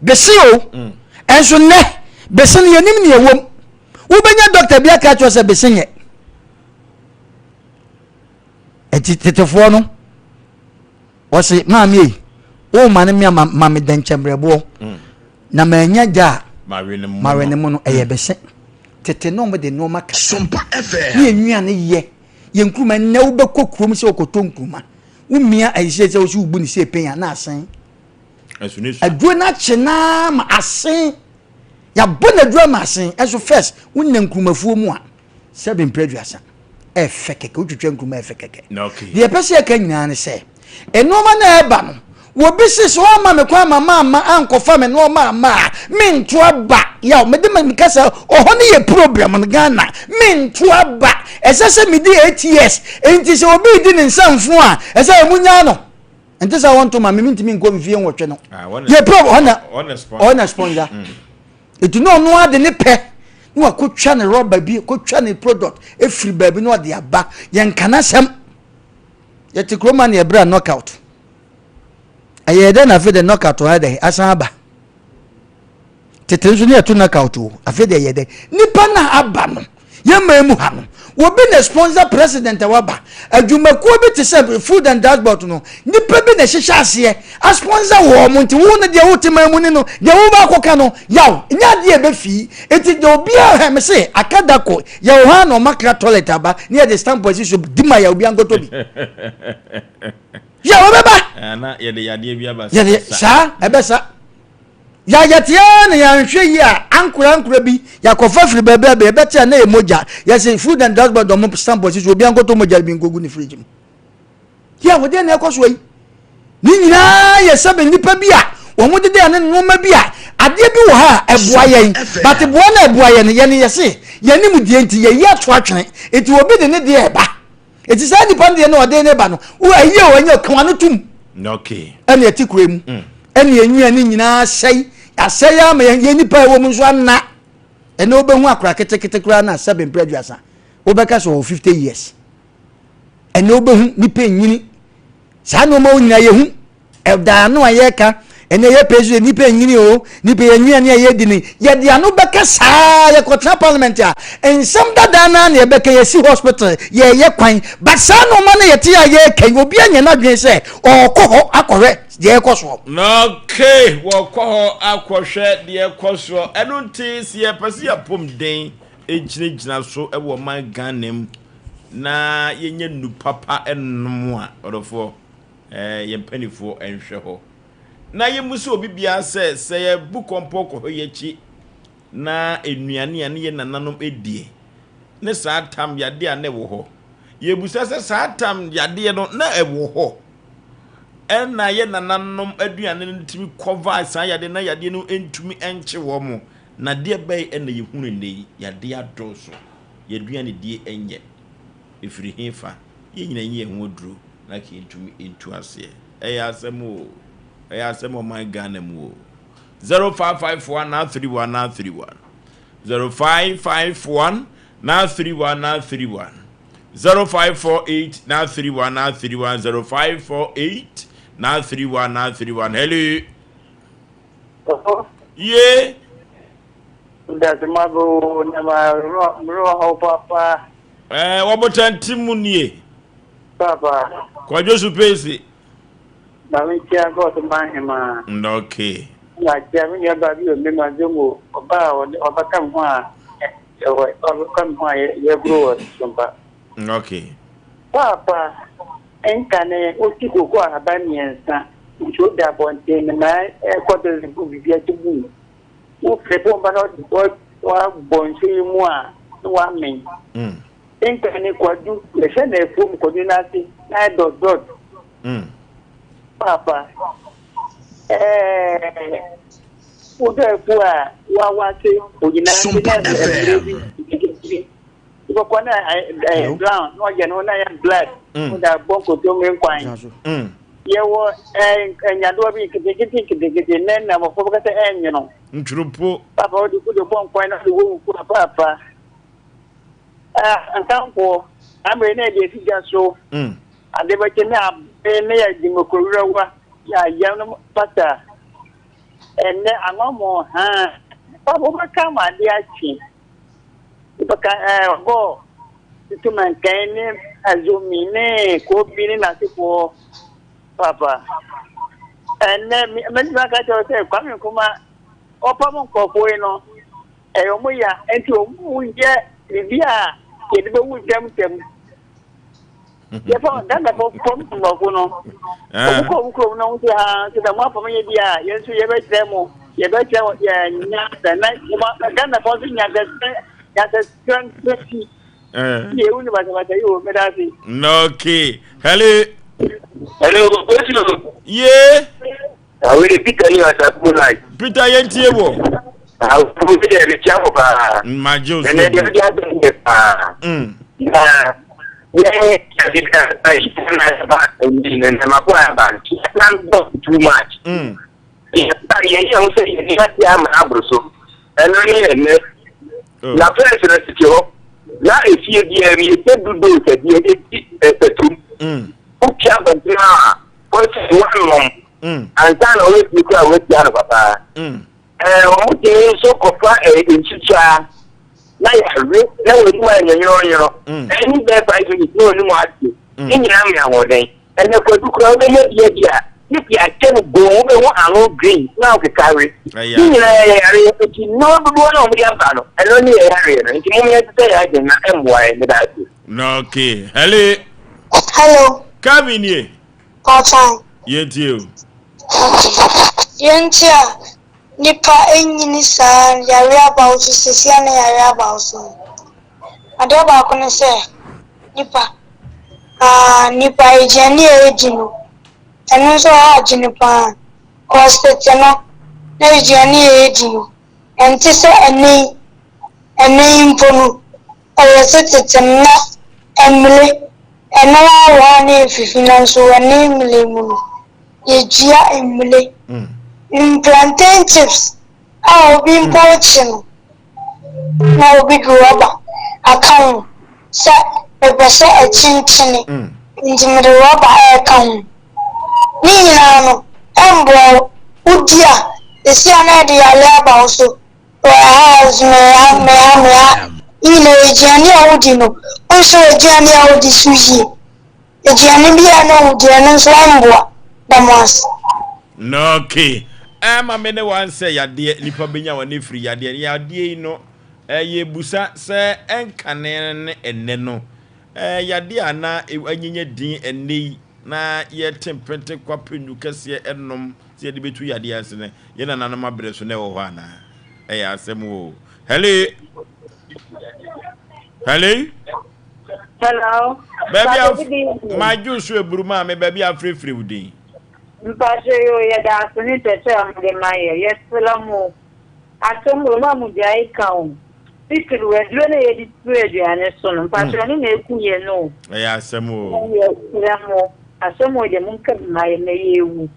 bese o enso ne bese ne yanim ne ewom wo benya doctor bia ka cho se bese nye eti tetefo no wo se maami o mane me mame denchembrebo na manya ja mawene mo no eye bese tete no mo de no maka Sompa FM ye nnuane ye yenkruma ne wo bekokrom se okotonkruma umia aise se osu ubu ni se penya na asen adwo na chena ma asen ya bona adwo ma asen eso first wonna nkrumafuo mu a 7 producer efekeke utwetwe nkruma efekeke de pese aka nyina ne se enoma na eba no wo bisi so ma me kwa mama ankofa me no ma minto aba ya me de me kasa oho ne ye problem no Ghana minto aba esese me di 8 years enti se obi di ne nsamfo a ese emunya no enti se won to ma me mintimi nko mfie nwotwe no ye problem ona sponsor etu no no ade ne pe no akotwa ne rubber bi akotwa ne product efiri baabi no ade aba ye nkana sem ye tikroma ne ebra knockout ayede na fe de knockout ha de asaba tetenso ne to knockout o afi de yede nipa na aba no ye mamu ha no wo bi na sponsor president waba adwumakuo bi te se food and dashboard no nipa bi na hihya ase a sponsor wo mo nti wo na de wo te mamu ni no de wo ba koka no yaw nya de e be fi eti de obi a ha me se akadako ye wo ha no makra toilet aba ne de stamp position di ma ya obi angoto bi ya obeba na ye de yade bia ba sa ebesa ya yatia na ya nhwe yi a ankura bi ya kofa firi bebe e beti na emoja ya say food and dashboard do mo stamp position obi angoto moja bi ngogu ni fridge mu ya wo de na ekoso yi ni nyina ye sabe nipa bi a wo mo de de na noma bi a ade bi wo ha eboa yen but bo na eboa yen ye ne ye se ye ni mu die nti ye ye to atwene eti obi de ne de eba eti sa nipa de na ode ne ba no wo aye o anya kan no tum okay ene eti kurem ene yenwia ni nyina sey asey ama ye nipa ewo mu nso anna ene obehu akura ketekete kura na 7 preduasa obeka so 50 years ene obehu nipa nyini sa no ma onyina yehu da no ayeka ene ye pezu nipa nyini o nipa yenwia ne ye dini ye dia no beka saa ye kotra parliament a ensem dada na na ye beka ye si hospital ye kwan but sa no ma na ye ti ye kan obi anya na dwen se okọ akọhwe de ekoso okay wo kọ akọhwe de ekoso enu nti si ye pese ya pom den ejina so e wo man ganem na yenye nu papa enum a odofo ye mpanifo enhwe ho na ye muso obi bia se ye bu kompo ko ye chi na enuane ane ye nananom edie ne saa tam yade a ne wo ho ye busa se saa tam yade no na ewo ho na ye nananom aduane no timi cover saa yade na yade no entumi enche wo mo na de bai na ye hunu ne yade adoso ye aduane die enye efiri hefa ye nyina ye ho duro na ke entumi entu ase eya asemo my Ganem 0551 0551 931 0548 931 0548 931 hello yeah that's my go never papa wabotantimunie papa kwa Josu pesi Bamikia got to buy him. Okay. Like Jeremy Abbey, Mimazumo, or come why your growers. Okay. Papa, and can a Otico go a banyan, which would have one thing, and I quarters would be to move. Who prepare but what born to you more, one mean. Think any quadu, the send a form coordinate, I dot. Papa, Uda Pua, Wawati, Sompa FM. Brown, no, you know, I am black. Uda Boko Domin Quine. You were and Yadobi getting then I'm a focus and you know. Trupo, Papa, you put the bomb point of the womb for Papa. And come for I'm an idiot, just so. And they were up. Near Dimokura, young butter, and then I'm more, Papa, come, my dear chief. If I can go to maintain as you mean, could be in for Papa. And then, Mr. say, coming from my Opamon Copoino, and Omoya, and to get Livia, it will them. Therefore, that's a problem of no. No, to the one for me, yes, you ever demo, you ever tell, the night, then the position at the strength 50. You no key. Hello. Hello, yeah. I will pick you at that moonlight. Peter Yentiebo. I'll put it in the chapel. My Joe. Yeah, too much. Na ya re na we mu anyo any be fight with no ni mo ati nyina me awoden ene kwadu kura we ye dia ni a ken go we wo aro green na o kekare nyina ya re eti no do na o mi aba no eno ni ya re no nti mo me tete ya je na emboa e da ati no okay hello Kaminie Papa Yentiu Yentia Nipa enyini sa yare about sisia na yare about so ade ba ko ne se nipa ejani ejinu enu so ha jinipa hospital no na ejani ejinu enti se eni imponu ayo se tetem na emle ena wa na fifi na so eni emle mu ejia emle plantain chips. I'll be importing. Now big rubber. Account. Set a person a chin into the rubber account. Nino, Ambo, Udia, the Siana de Alaba also. House me, Jenny Odino, also a Jenny Odisuji. The Jenny Biano, Jenny Slambo, Damas. No, okay. I'm a many one say, ya dear Nipa Binya or Nifri, ya dear, no. Ye busa, sir, and canen and neno. Ya dear na, a din and knee, na ye temperate quapin, you can see a nom, see the between your dears and yen an animal breast never one. Asem. Hello. Hello. Hello. Baby, my juice will bruma, me baby, I'm free with thee. Mpacho ya da suni tete amde maye yes lamu atomo mamu jai kaun fikiri we dwene ye ditwe ane sono mpacho ni na ekunye no asemo lamu asemo je munka maye na yewu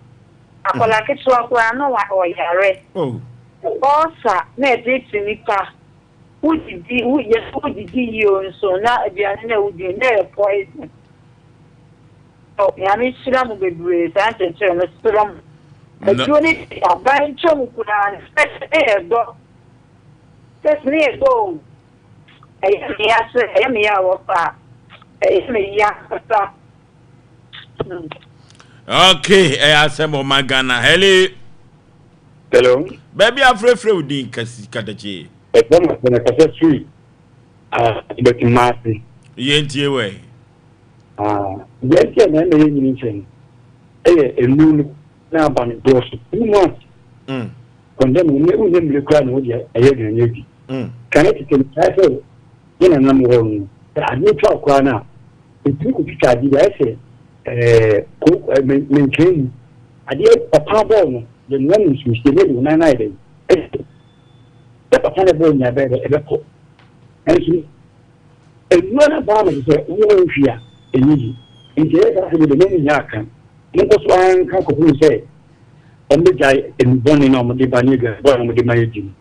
akola kitu akwa no wa oyare osa na date nipa ujidi yo so na abiane na udi na poison. Ya mi shira mu bebre sante chere no shira mu. Ejoni aban chomu kuna do. Ni do. Mi ya wofa. Mi ya sa. Okay, asemo magana. Hello. Baby afrefre udi kasi kadachi. Ekoma na kasa tree. Ibeti mati. Yentie we. Yes, and then anything. A moon now by the doors 2 months. Condemn the crown with a year. Can it title in a number one? I need to cry now. If you could try the essay, maintain. I did a pardon, the women who stayed in 9 days. A bone in a bed ever put. And one about it is a woman here. In the name Yakan, Nicholas Wang Kako say, and the guy in burning on the Baniga, born with the Mayajin.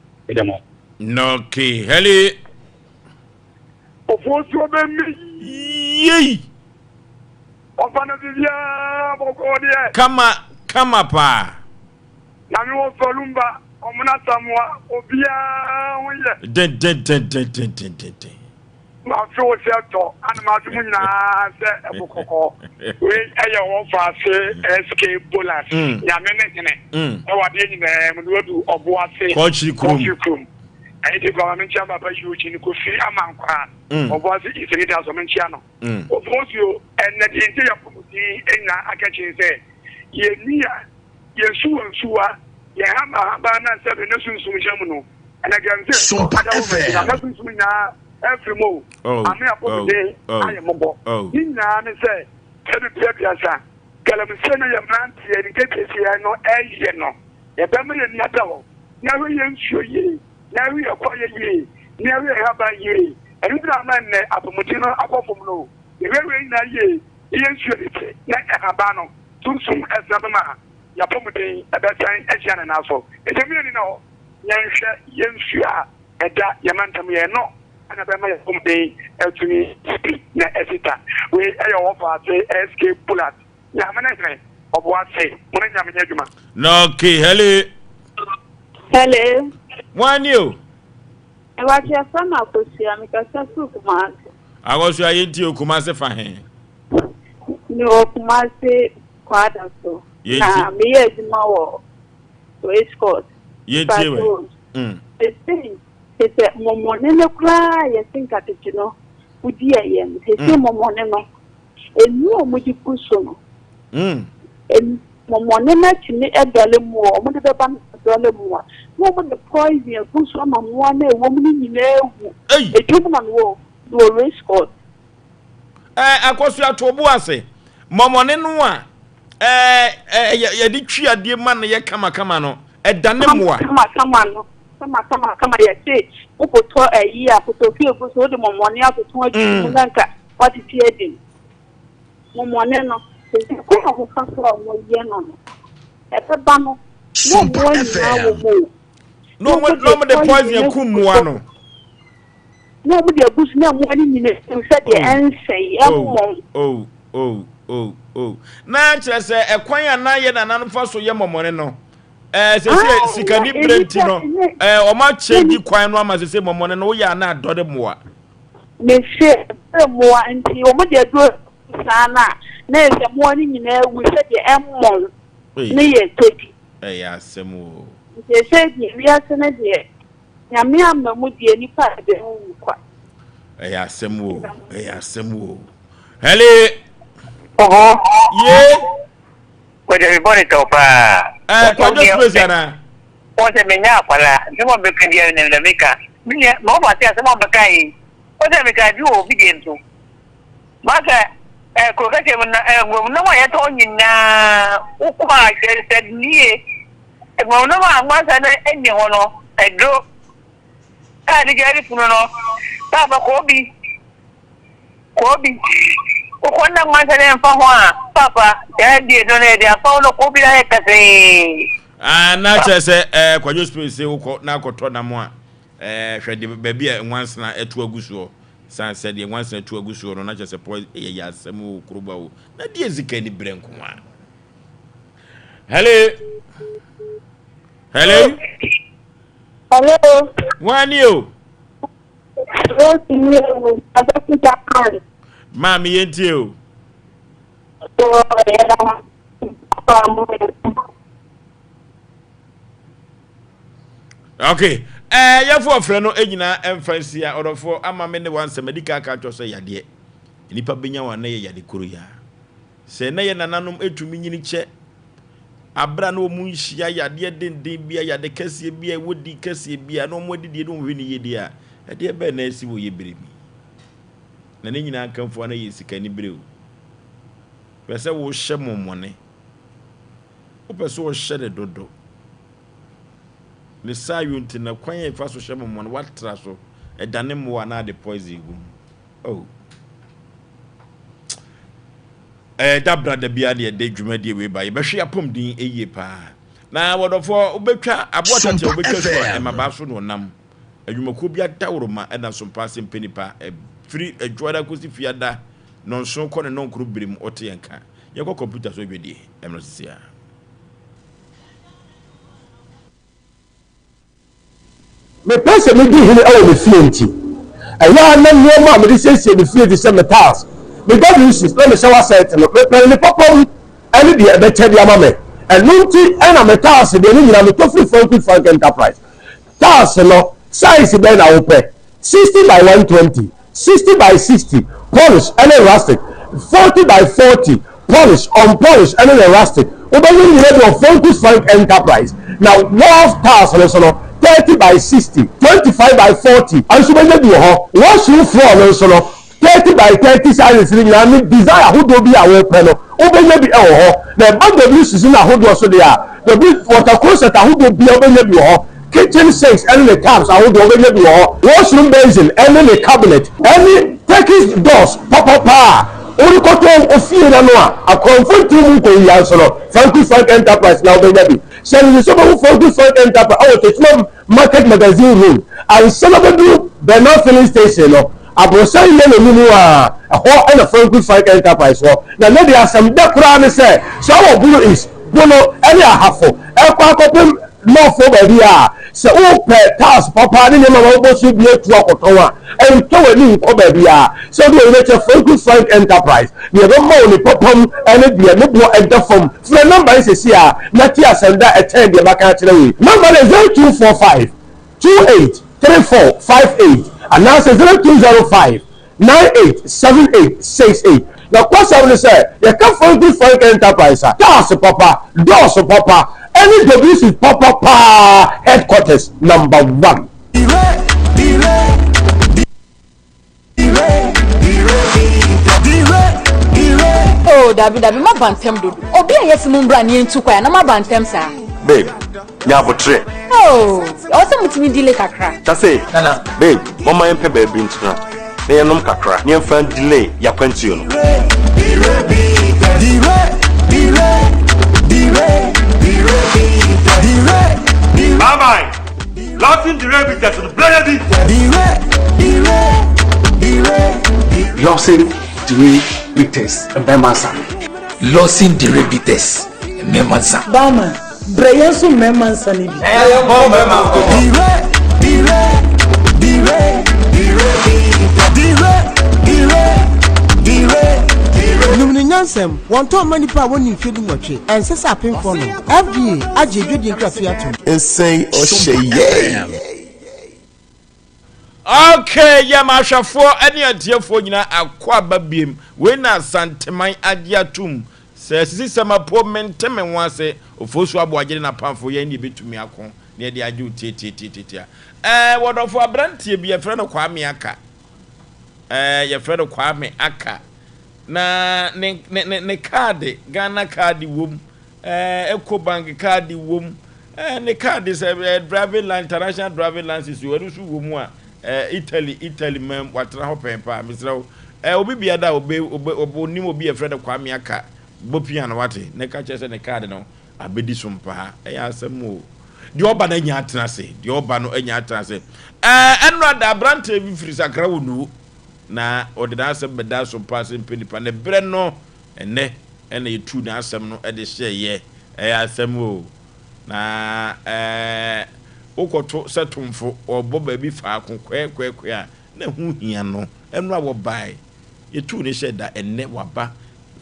No key, Helly. Oforisuo Yee. Come up, pa. Nami Solumba, Omuna Samwa, Obia, Den. My floor shelter, and my Muna said, Boko, we are for escape bullets. Yamene, our name would do of what say, Coachicum. And the government chamber by you in Kufi Amanqua, or was it in it as a Manchiano? Of course, you and the entire community in Akachi say, Yeshua, Yahama, Bana, 7 nations, Sumishamano, and again, Sompa FM. Every move. I'm here for the day. I am mobile. In Nan say, Teddy Piazza, Galamsena, your man, and get this here, no air, no. A family in Yatao. Now we ensure ye. Now we acquire ye. Now we have a ye. And you are man, Apomotina, Apopolo. The very night ye. He ensured it. Not a habano. Too soon as Zabama. Yapomate, a better time, Asian and also. It's a million no. Yensua, and that Yamantamia no. And I remember something to me, na esita. We offer say escape bullet. Yamane of what say? When Yamanjuma. No key, Hello. One you. I watch your summer Kusia because Kumasi. I was your into Kumasi for him. No, Kumasi quarter so. Me as Mawa. Race court. Ye do. The thing. He said, Momoneno cry, I think at it, you know. Would ye, he said, Momoneno. And no, would you push on? And Momonena to me a dollar more, what the bank dollar more. What would the poison push on one woman in a human war to a race court? I course you are to Boase. Momoneno, ya did cheer, dear man, ya come on, a danemwa. Come on. Come here, say, who put a year, put a few books, hold them on money out of 20 Lanka. What is he doing? Momoneno, who comes from Moyeno. At the banner, Sompa FM. No the poison kumuano. No the bush no money minute said the answer. Oh. Na chere say ekwan ana ye na nanfa so ye momone no. Se sikani brenti no. O ma change kwan no ama se momone no wo ya na adode moa. Me se moa nti o mo de do sana na se money nyina wi se de emmol. Ne ye todi. Asem o. Se se di wi asene de. Nyame amamu de nipa de hu kwa. Asem o. Hele. Yeah. Whether everybody to what just present? What's a mena? Some of the Canadian and the Maker. No one says some of the guy. What I make I do obedient to. Mother, Cocatia will know I told you now. Ukuma said near. And no one wants anyone. I do. I get it. Papa Kobe. Ukona mwanza mfahwa papa yadi done dia paulo kubila hekase na chese kwa jo space uko na akoto na mo hwede baby once na etu agusuo san said the once na etu agusuo no na chese po ya asem ukuruba wo na die zika ni brenko ma. Hello wani o Mami yenti o. Okay. Ya for friend no enyina emfansi ya odofo ama me ne wanse medical ka twose yade. Nipa benya wan na ye yade kuru ya. Se na ye nananom etumi nyini che. Abra no mu nhia yade denden bia yade kase bia wodi kase bia no mo didi no hwe ni yedi a. Ade be na asi wo ye bremi. Na ne nyina kanfo na yesika ni brew pese wo hye momone wo pese wo hye de dodo ne sayunti na kwan e fa so hye momone watra so e dane mo na de poison gum dabra da bia de dwuma de we ba ye behwe apom din eye pa na wodofo obetwa abotate obetwa so e maba so no nam adwumako bia dawroma e na Sompa Asem Nipa free a joada kusi fiada non so ko ne non kru birim ote yanka ye ko computer so dwedie emrosia me pese me di hini awo me fienti aya na no ma me sese me fienti se metals me god uses let me show us it no me popom ani de be che dia ma me enunti ana metals de ni nyina me to free frank enterprise tas no size be na wo pe 60 by 120 60 by 60 polish and rustic 40 by 40 polish unpolished and rustic obey you need your focus frank enterprise now wall tiles so 30 by 60 25 by 40 and so many do ho wash you floor so 30 by 30 size ni na me desire who do be our pelo obey you be ho na bag the uses na who do so there the water closet who do be obey you ho kitchen sinks and the taps I would already be washroom basin and the cabinet any Turkish doors papa only cotton of fear and a comforting frank enterprise now baby send the super frank enterprise oh market magazine room and some of the Bernard filling station I was saying a and a frank enterprise now maybe are some decran say so blue is any half no for baby se o pe tas papa ni ma wo so bi etu akoton a en to wani ko baby so do we che frank enterprise ye be mo ni popom ene de ne bo edafom for number is here na ti asenda attend de baka kire we number is 0245 283458 and now 0205 987868 now question say you can frank enterprise tas papa dos papa any WC is Papa headquarters number 1. Oh, David, my bantem do. Obi a yes mumbra ni ntu kwa na ma bantem sa. Babe, nya botre. Oh, also mutimi delay kakra. Tase, nana. Babe, mama yempe baby ntuna. Na yenom kakra. Ni emfa delay ya kwanti yo no. Bye. Losing the rabbit to the player. Losing the bitters and Bemansa. Losing the rabbiters and Memansa. Bama, Brayansu Memansa. Nyansem, one to many power when you feeling watch it, and says up in for no. FDA, Aji, good Fiat. Osei Yaw. Okay, Yamasha for any idea for you now, Aquaba beam, when I sent my idea tomb. Says some poor men, Temen once say, Oforisuo Aboagye na pan for ye bit to me akon, near the adu tititia. What of a brandy be a friend of Kwame Aka? Your friend of Kwame Aka. Na ne card Ghana card wom Eco Bank card wom ne card is a driving line international driving license you do wom Italy mem what na hopen pa Mr. Obi bia da obi onim obi e friend Kwame Aka bopia na wate ne ka chese ne card no abedi sompa ya asem o de oba na nya atrase de oba no anya atrase enro da brante bi firi sakra wonu na odida asem beda so Asem Mpe Nipa ne bre no ene etu na asem no de hye ye asem o na okoto setumfo obo ba bi fa kwekwe a na hu hia no enu awo bai etu ne hye da ene waba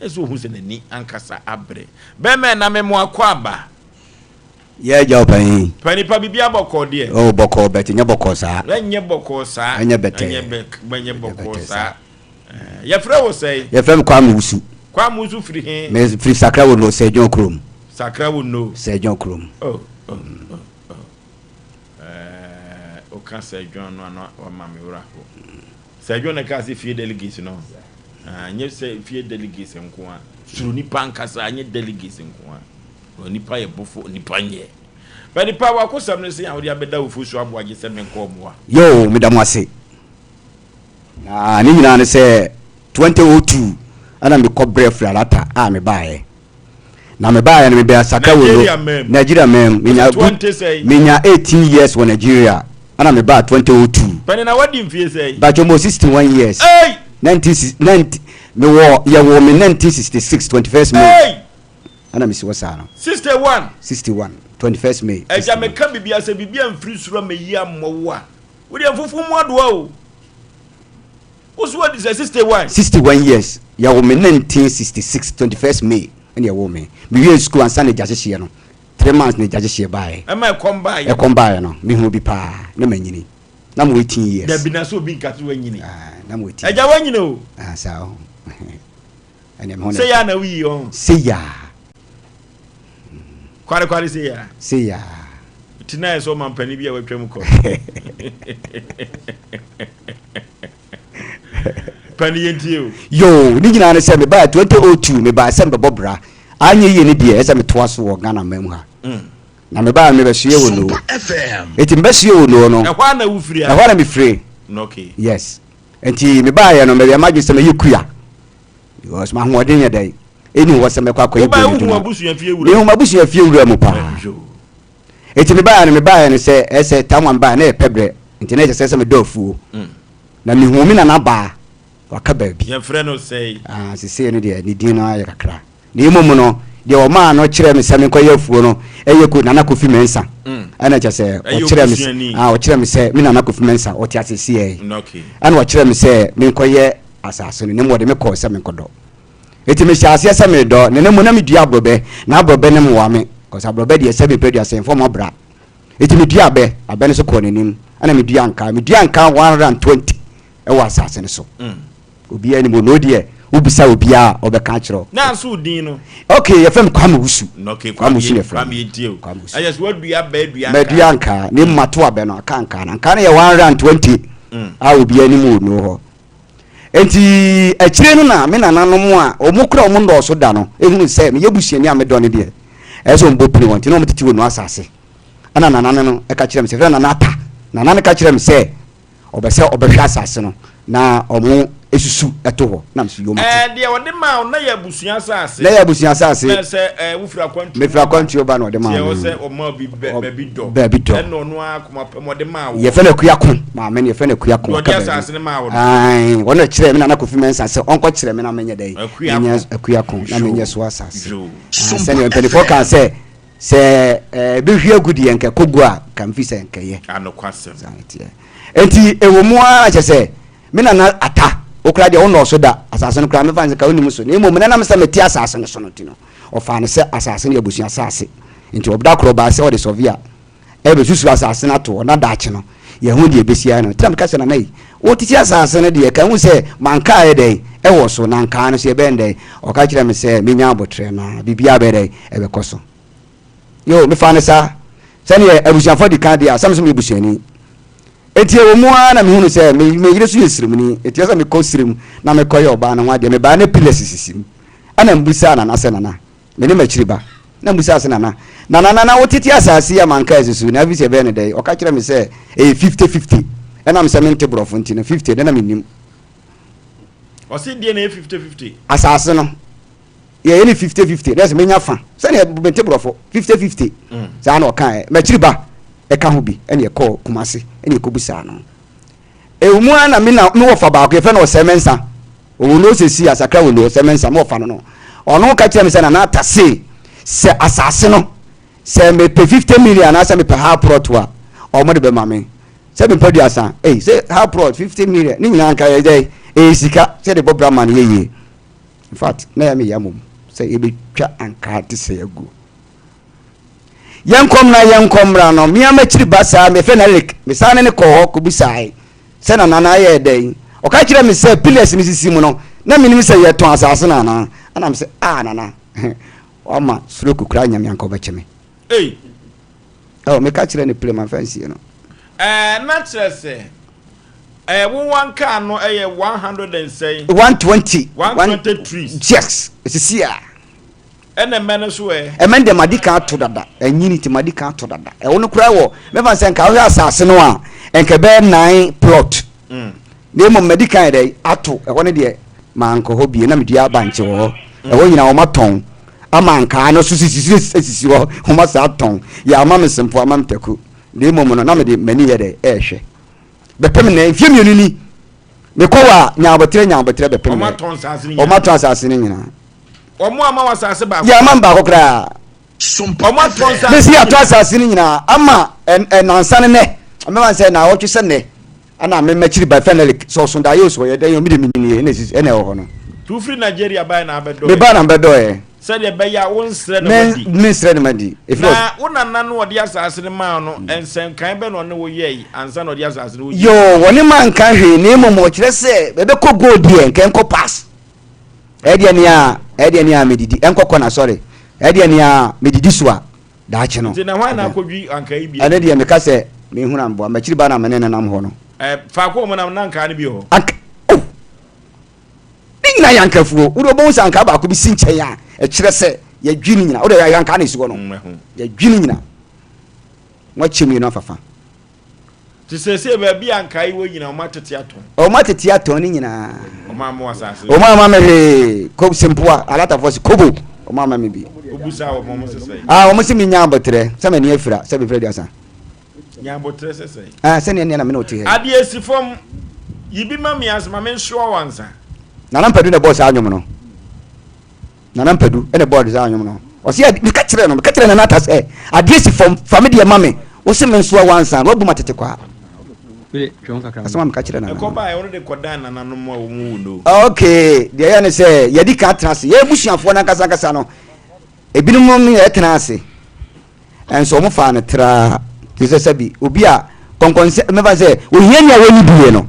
eso hu se nani ankasa abre be me na me mo akwaba ye ja opan Nipa bibia boko de oh boko beti nya boko sa enye boko sa enye bete enye boko sa ye frɛ wo sei ye frɛ kwa musu firi he me firi sakra wo no sejon krom sakra wo no sejon krom o ka sejon no ana o ma me wura ho sejon na ka se fie delegate no nye se fie delegate nko a suru nipa nkasa anye delegate nko a nipa ye bofo nipa nye ba nipa wa ko sam ne se ya wo dia beda Oforisuo Aboagye se me nko moa yo me da mo ase na ni nyina ne se 2002 ana me kobre fralata me baaye na me baaye na me be saka wo Nigeria mem minya 18 years wo Nigeria ana me ba 2002 pani na wadi mfie sei ba jomo 61 years 90 me wo ya wo me 1966 21st May ana me si wo sa no 61 21st May eja me ka bibia se bibia mfiri suro me yi amwo a wo de fufu mu adoa o Oswald is 61 years. Ya wo me 1966 21st May. And ya wo me. Me we school and Sunday jase no. 3 months ne jase bae. Am I come by? E come by no. Me hu bi pa. Na manyini. Na mo 18 years. Da bi na so bi nkatu wanyini. Na mo 18. Eja wanyini o. Sa o. Ani am hono. Say ya na wi o. Say ya. Kware say ya. Say ya. Tina so man pani bi a watwam ko. Yo, ni nyina ne se me ba 2002 me ba Asem Mpe Bobra. Anye ye ne die ese me toa so wo Ghana mam ha. Na me ba me be sue wo no. Sompa FM. Eti me sue wo no. E kwa na wo firi a. E kwa na me free. Okay. Yes. Enti me ba ye no me be magye se me yekua. Because ma ho den ye dai. Eni wo se me kwa kwa ye. Ba hu abusu ya fie wura. Hu abusu ya fie wura mu pa. Eti me ba ye se ese tamwan ba na e pebre. Enti na se me dofuo. Na me hu mi na ba. Waka baby your friend will say say no de ni din no aye kakra ni momu no de o ma no kire me se me koye afuo no eye ko nana kofi mensa ana che se o kire me o kire me se me nana kofi mensa o ti asesi e okay ana o kire me se me koye asase no ne mo de me ko se me kodo eti me hyase se me do ne mo na me dua abrobe na abrobe ne mo wa me cause abrobe de se me pedua se inform obra eti me dua abe ne so ko nenim ana me dua nka 120 e wa asase ne so obi ani mo no de ubisa obi a obeka kiro na so din no okay ye fam kwame wusu okay kwame etie ayes what do ya bedua nka ni mato abe no aka nka na nka na ye 120 a obi ani mo no ho enti akire no na me nananom a omukura omo ndo so da no ehunu se me yebusuani a me do ne de eso mbopini won ti no mtiti wo no asase ana nanane no e ka kire me se na nata nanane ka kire me se obese obehwa asase no na omo esusu eto ho na mso yo de wode ma na ya busuan asase na ya busuan asase na se wufra kwantu me fra kwantu oba na wode ma ye wo se o ma bi baby do e no no akoma pemode ma wo ye fe na kuyako ma me ye fe na kuyako wode asase ne ma wo ai wona kire me na kofi mensa se onko kire me na menye dai akuyako na menye so asase se ne penifo kan se bi hwie gudi enke kogua kan fi se enke ye anokwasem enti ewomu a chese me na ata okra de ono so da asase no kra me fanse ka oni muso ne mo me na me se meti asase no so no tino o fa ne se asase ne abusu asase enti obda kro ba se o de sovia e be susu asase na to na da che no ye hu de besia no tram ka se na nai o titi asase ne de ka hu se manka e de e wo so na nka no se be ndai o ka kire me se me nya abotre na bibia be de e be koso yo me fa ne sa se ne abusu afọ di kan de asam me busuani eti ewomu na me hunu se me yire so yesiremuni eti asa me kosirim na me koye oba na wade me ba na pillars sisim ana mbusa na na se na me ne machiri ba na mbusa se na wotiti asase ya manka esusu na bi se be ne dai o ka kire me se 50-50 ena me se me ntebrofo nti na 50 na me nim o se die na 50-50 asase no ye ni 50-50 na se me nya fa se ne be ntebrofo 50-50 za na o kan machiri ba eka ho bi ene ekọ kumase ene ekobusa no ewumu ana me wo fa ba ko efe na osemensa owo no sesi asakra wo no osemensa mo fa no ono ka kire me se na atase se asase no se me pe 50 million na se me pe half plot wa o mo de be mame se me pe duasa se half plot 50 million ni nyina nka ye dai sika se de bobra man ye in fact na ya me yamum se e be twa anka te se agu yankom ra no me amachiri basa me fe na lek me sane ne ko ho ko bisai se na nana ye dai o ka kire me se pillars ni sisi mu no na me ni se ye ton asase na ana me se nana o ma suro kukura nyam yanko ba cheme me ka kire ne play man fancy no na kire se wo wan ka no 100 120 trees yes sisi ene mene so emende madika ato dada enyini ti madika ato dada wono kura wo me fa sen ka wo asase no a enke be 9 plot ne mo madika dai ato wone de manko ho bie na me dia banche wo wo nyina wo maton amanka no so sisi wo ho ma sa ton ya ama me sempo ama mteku ne mo no na me de mani ye de ehwe be pem na enfie mienu ni me ko wa nyabotre be pem o maton asase ni nyina omo ama wasase ba ya mamba ko kra Sompa tonsa besi ato asase ni nyina ama nansane ne amema se na wotwe se ne ana me machiri by fenelic so so da yeso ye den yo mi de minini ne sis ene ho no tu free Nigeria by na bedo me ba na bedo se de be ya won sre na madi if na wona no odi asase ne ma no ensen kan be no ne wo ye ansa no odi asase ne wo yo woni man kan hwe ne mo kire se be ko gold ye nken ko pass edi ania medidi enkoko na sorry edi ania medidi soa da ache no ntina hwan na akodwi anka ibi ane de me ka se me huna mbo amachiri ba na mene na nam ho no fa ko mo na nka ne bi ho na yankafuo udo bo sanka ba ko bi sinche ya e kire se ya dwini nyina udo ya yanka na isugo no ya dwini nyina wa chemi no afafa ti se ba bi anka iwo nyina o matete aton ni nyina o ma mo asase o ma me ko simpoa alata voice kobo o ma me bi obusa o mo sese o mo simi nya botre se me ne afira se be fredi asa nya botre sese se ne na me no ti he ade esifom yibi ma mi asma me nso wansa na padu na boss anyom no na padu ene board za anyom no o se bi ka kire na na tas ade esifom family e ma me o se me nso wansa no bu matete kwa asama mka kire na ko ba e won de kodan na no mo mu no okay de ya ne se yedi ka trase ye busuafo na kasa no ebinum no ye trase enso mo fa ne tra tise bi obi a konkonse me ba se o hianya woni biye no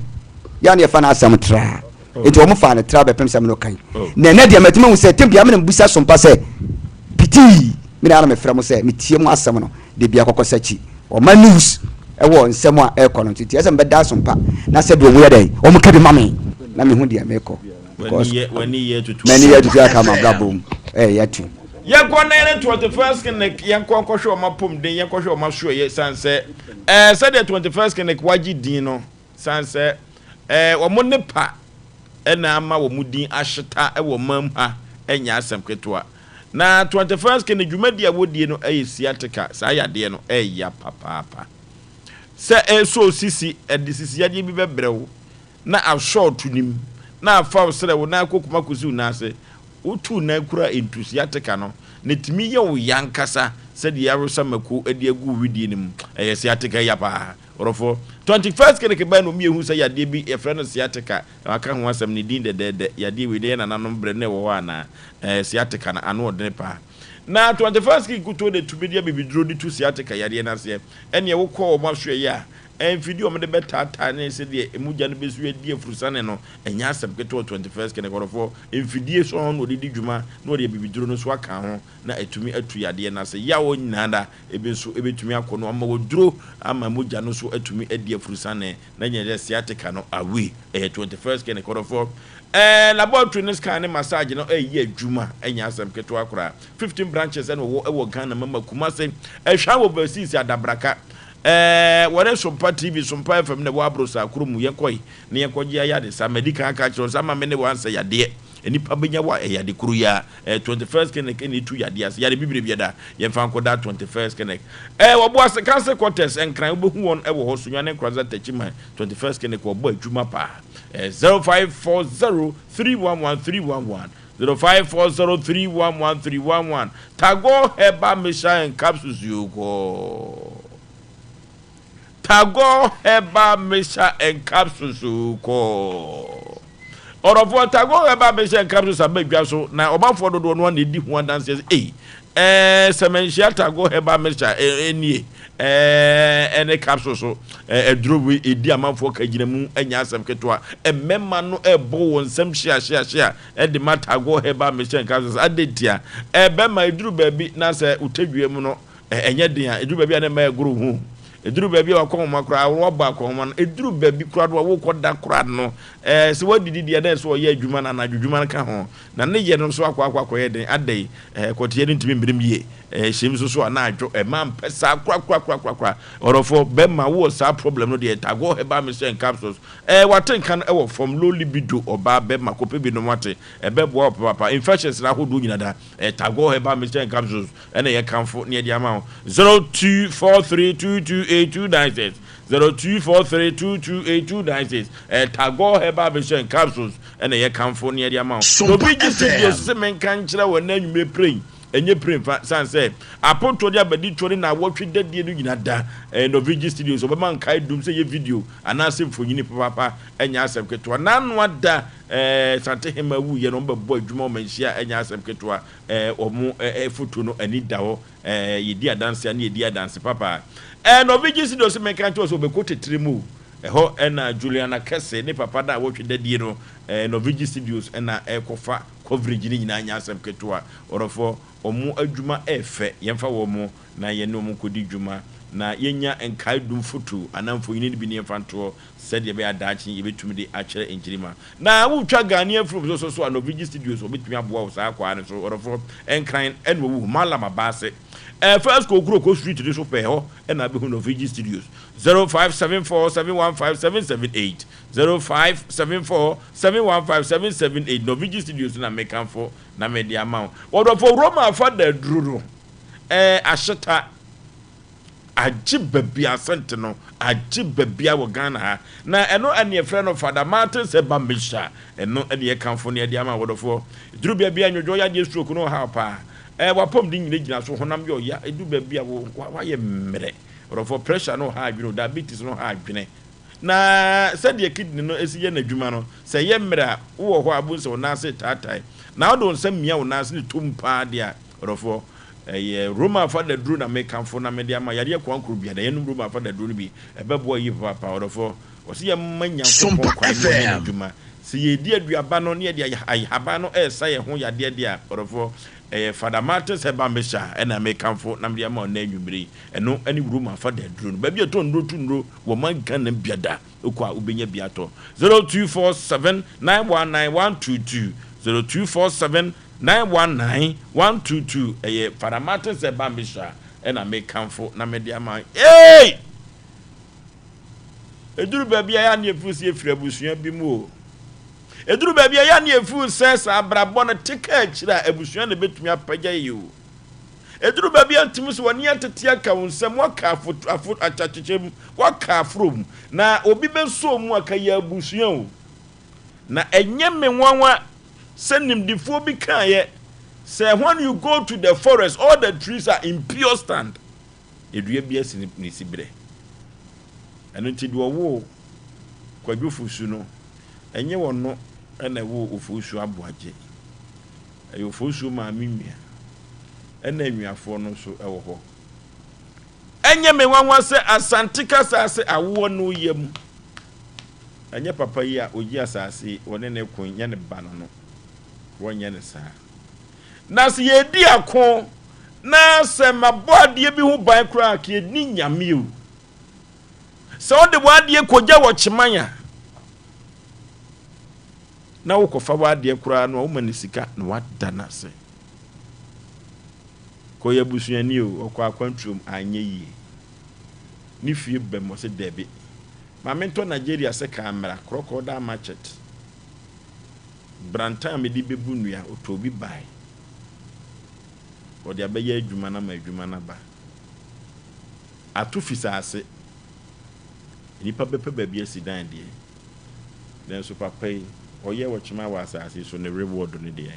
ya ne fa na asam tra eti o mo fa ne tra be pem sam no kan na de matuma hu se tempia me busa sompa se piti me na me fra mo se me tie mo asam no de bia kokosachi o ma news ewo nsem a ekọ no titi esem be da sompa na se do mu ye dai o mu kebi mame na me hu dia me ekọ wani ye tutu mani ye tutu aka ma brabo yatu ye ko na 21st clinic ye ko hwe o mapom den ye ko hwe o maso ye sanse se the 21st clinic waji din no sanse o mo ne pa ena ama wo mudin ahyeta ewo mam ha enya asem ketewa na 21st ke ne dwumadi a wodie no siatica saa yade no ya papa se so sisi sisi yade bi bebrewo na ashort nim na afa sere wo na akokuma kusi na ase utu na kura enthusiastic no netimi ye wo yankasa se de yarosa mako ade agu widie nim siatica ya pa orofo 21st ke ke ba no mi ehu se yade bi e frɛ no siatica aka ho asem ne din de yade we de na nanom bre ne wo na siatica na ano de pa na 21st ke kuto de tumedia bibidro di tu siatica yade na se ene wo kɔ o ma hwe ya video me de betata ne se de emuja no besu edi afurusane no enya asem keto 21st ke ne korofo enfidie so no de dwuma no de bibiduro no so aka ho na etumi atu yade na se ya wo nyinada ebenso ebetumi akono ama woduro ama muja no so atumi edi afurusane na nyere siatica no awe 21st ke ne korofo laboratory ne scan ne massage no ye adwuma enya asem keto akora 15 branches and wo Ghana mama Kumase ehwa wo basisi adabraka wore Sompa TV Sompa FM ne wo abrosa akurum yekoy ne yekoje ya de sa medical aka chiro sa ma me ne wo ansa yade enipa benya wa yade kuru ya 21st kenek eni tu yade as yade bibire bieda ye fa nkoda 21st kenek wo bo as cancer quarters enkran wo hu won wo ho so nwane nkranza tachima 21st kenek wo bo adwuma pa 0540311311 0540311311 tago heba mesha and capsules yugo tago heba mesha and capsules yugo orofo tago heba mesha and capsules abadwa so na obafo dodo no na di ho dance semenshia tago heba mesha enie ene capsule so edrowi edi amanfo kaginamu anya asem ketwa emema no ebo won sem hia de matago heba mesha capsules adetia ebema eduru baabi na se utadwiem no enye den a eduru baabi na ma eguru hu eduru baabi wakon makra wo ba kon man eduru baabi kura do wo koda kura no se wadidi de den so ye adwuma na adwuma ka ho na ne ye no so akwa ye den adai kotie ne ntimi mbirim ye shim so na adwo ma mpesa kura orofo bema wo sa problem no de tago heba me sen capsules waten kan wo from low libido oba bema kope bi no mate bebo papa infections na hodo nyina da tago heba me sen capsules ene ye kanfo ne de ama 0243228296 0243228296 tago heba me sen capsules ene ye kanfo ne de ama no bi gisi se men kan kire wona nwume pray enye premfa sanse aponto dia badi tori na wotwe dadie no nyina da Novigi Studios obema nkai dum se ye video anase mfonyini papa enya asem keto na no ada sante hema wu ye no bebo adwuma manhia enya asem keto omo foto no ani dawo ye dia dance na ye dia dance papa Novigi Studios men kan to so be ko tetremu ho ena Juliana Kese ne papa da wotwe dadie no Novigi Studios ena ekofa coverage ni nyina anya asem keto orofo omu adwuma efe yemfa wo mu na ye no mu kodi dwuma na yenya enkai dum foto anamfo yini bi ne yemfanto said ye be adachi ye betumi de akere enjirima na wo twa Ghanaian from so Novigi Studios obetumi aboa wo saa kwa ne so orofo enkran enwo wu malama base first ko street de so pe ho na be hu Novigi Studios 0574715778 0574715778 Novigi Studios na mekanfo na media ma orofo Roma fa da druro asheta ajibabia sente no ajibabia wo Ghana ha na eno ane e friend of Father Martin se bambisha eno ane e kanfo ne dia ma wodofo duru bia nwodwo ya je stroke no ha pa wapom din nyina gina so honam yo ya edu bia wo waye mmere wodofo pressure no ha adwene diabetes no ha adwene na said ye kidney no esi ye na dwuma no se ye mmere wo ho abu se wona se tatai na wodon se mia wona se tumpa dia wodofo Roma for the drone na make for na media ma yade kwankuru bia da yenum Roma for the drone bi ebebo yi papa orofo o se ye manya Sompa FM adwuma se ye di aduaba no ne ye ayaba no esa ye ho yade dia orofo Father Martin se bambesha na make for na media ma na nwumire eno ani Roma for the drone ba bia to ndro tunro wo man kan na biada okwa ubenya biato 0247919122 0247919122 Father Martin se bambisha na make comfort na media man eduru babia ya na efusi efiri abusua bi mu eduru ba bia ya na efu sense abrabọ na tika akira abusua na betumi apagya yi o eduru ba bia ntimi so woni atete aka wonsam waka afu achachechem waka afrom na obi benso mu aka ya abusua o na enye menwanwa senim difo bi kan ye say when you go to the forest all the trees are in pure stand edua bia ni sibre eno nti do wo Kwadwo Oforisuo no enye wono ena wo Oforisuo Aboagye ayo Oforisuo ma mimia ena nwiafo no so ewo ho enye me wanwa se asantika sase awo no yam enye papa yi a ogi asase wone ne kunya ne ba no wonye ne sa na se yedi akon na se mabode bi hu ban kra ka ni nyame o so de wade koja wo chimanya na wo kofa wade kura no wo mani sika na wada na se ko ya busuani o okwa kwantrum anye yi ni fie bemo se debe ma mento Nigeria se kamera crocodile market branta me di bebu nua otobi bai o de abeya adwuma na ma adwuma na ba atufisa ase nipa bepe baabi asidan de den so papa yi oye wochima wa asase so ne reward ne de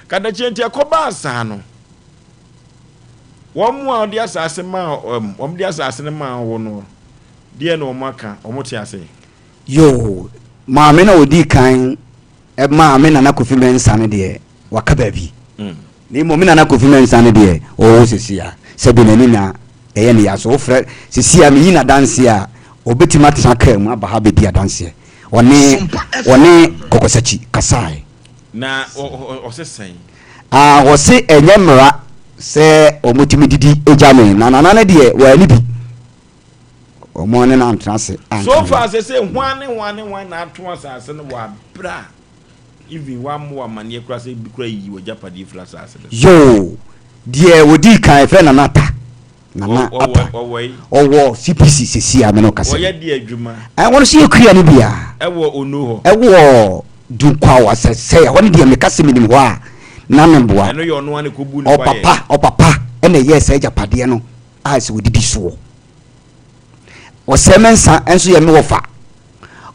kada chenti akoba asa no womu a de asase ma de asase ne ma wo no de na omaka omote ase yo maame na odi kan e maame na nakofi mensa ne de waka baabi ni mo mina nakofi mensa ne de o sesia sebi na ni na eye ne ya so ofre sesia mi na dance a obetima tsaka mu aba ha be dia dance one kokosachi kasai na osesen wose enyemra se omotimi didi ejame na na de wa ni bi omone na antrase so far say hwane na ato asase no wa bra even one more manie kura say bi kura yi wo japade flas asase yo die wodi kan fe na nata nana owo CPC sisi ameno kase oya di adwuma won so yekua ni bia ewo ono ho ewo dunkwa wasese won de me kase minim ho a na memboa eno yo ono ane ko bu ni o papa ene yes japade no as wodidi so o semensa enso ye me wofa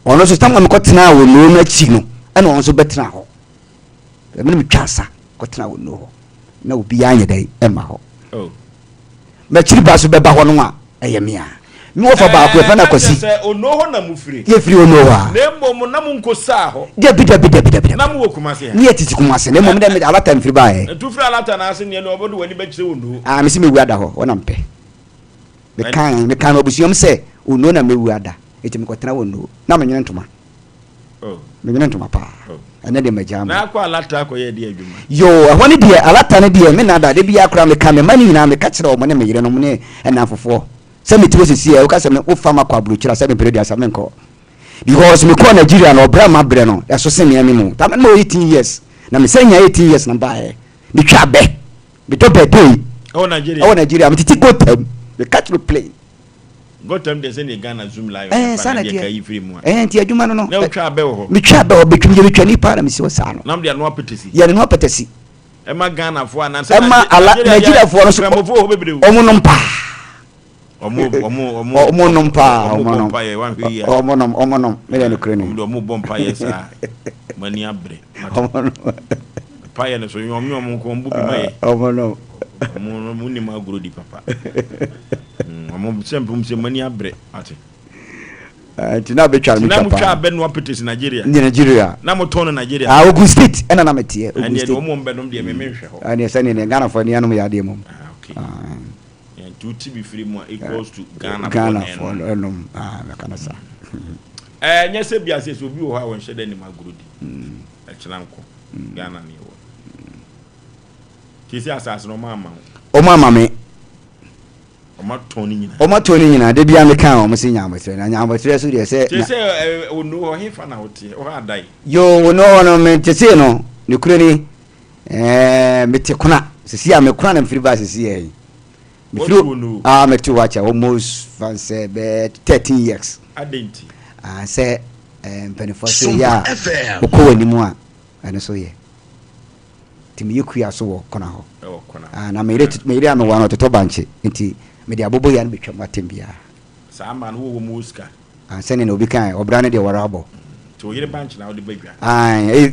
ono so tamwa me kotena wo no na chi no ene on so betena ho me me twasa kotena wo no ho na obi anye dai ema ho me chiri baso beba ho no a eyemia me wofa ba ko fa na kwasi ono ho na mufiri ye firi ono ha na mmom na mu nkosa ho debi na mu wokumase ni etiti kumase na mmom de alata mfiri ba he tu firi alata na ase ne no obodo wani ba chire ono me si me wu ada ho wona mpe me kan obusiom se ono na me wu ada eti me kotena ono na me nwene ntoma me nwene ntoma pa ene de majama na akwa alata ko ye de adwuma yo ahone de alata ne de me na da de bia akra me ka me mani na me ka kire o mo ne me yire no mo ne ena afofo se me tiwo sisi e o ka se me o fama kwa buru kira se me period asa me nko because me ko Nigeria no bra ma bre no eso se me mu ta me no 18 years na me senya 18 years na ba e me twa be me to be dey Nigeria me titi go tam me catch me play go time de se ne Ghana Zoom live na de kai free mu nti adwuma no na o twa be ho me twa be obetwum je twa ni pa na me si o sa no na de no apetesi ye no apetesi e ma Ghana fo anan se Nigeria fo no so omo no mpa omo no mpa omo no me le no kreni omo bompa ye sa mani abre pa ye no so yom ko mbu bi mai omo no mo ni ma gro di papa omo sempre mo se mani abre ati tina be twa me twa na mo twa be no apetesi Nigeria na mo ton Nigeria Ogun State ena na metie Ogun State omo mbe no de me hwe ho ani se ne Ghana fo ne anum ya de mom okay to be free more equals to Ghana for enum na kana sa nya se bia se obi wo ha won hye de ni magurudi e chilanko Ghana ni wo kisi asase no mama me o ma toni nyina de bia me kan o mo se nyambetre na nyambetre so de se onu ho hefa na wote o ha dai yo no me tese no ne kure ni me te kuna sisi a me kuna na mfiri ba sisi e me to watch almost fancy be 13 years adenti say mpanifo so ya okọ wanimu a ene so ye timi yekuya so wo kona ho na me ame wa no toto banche nti me de abobo ya no betwa matembia sa man wo muska sene na obi kan obra ne de warabo to yire banche na wo de bagwa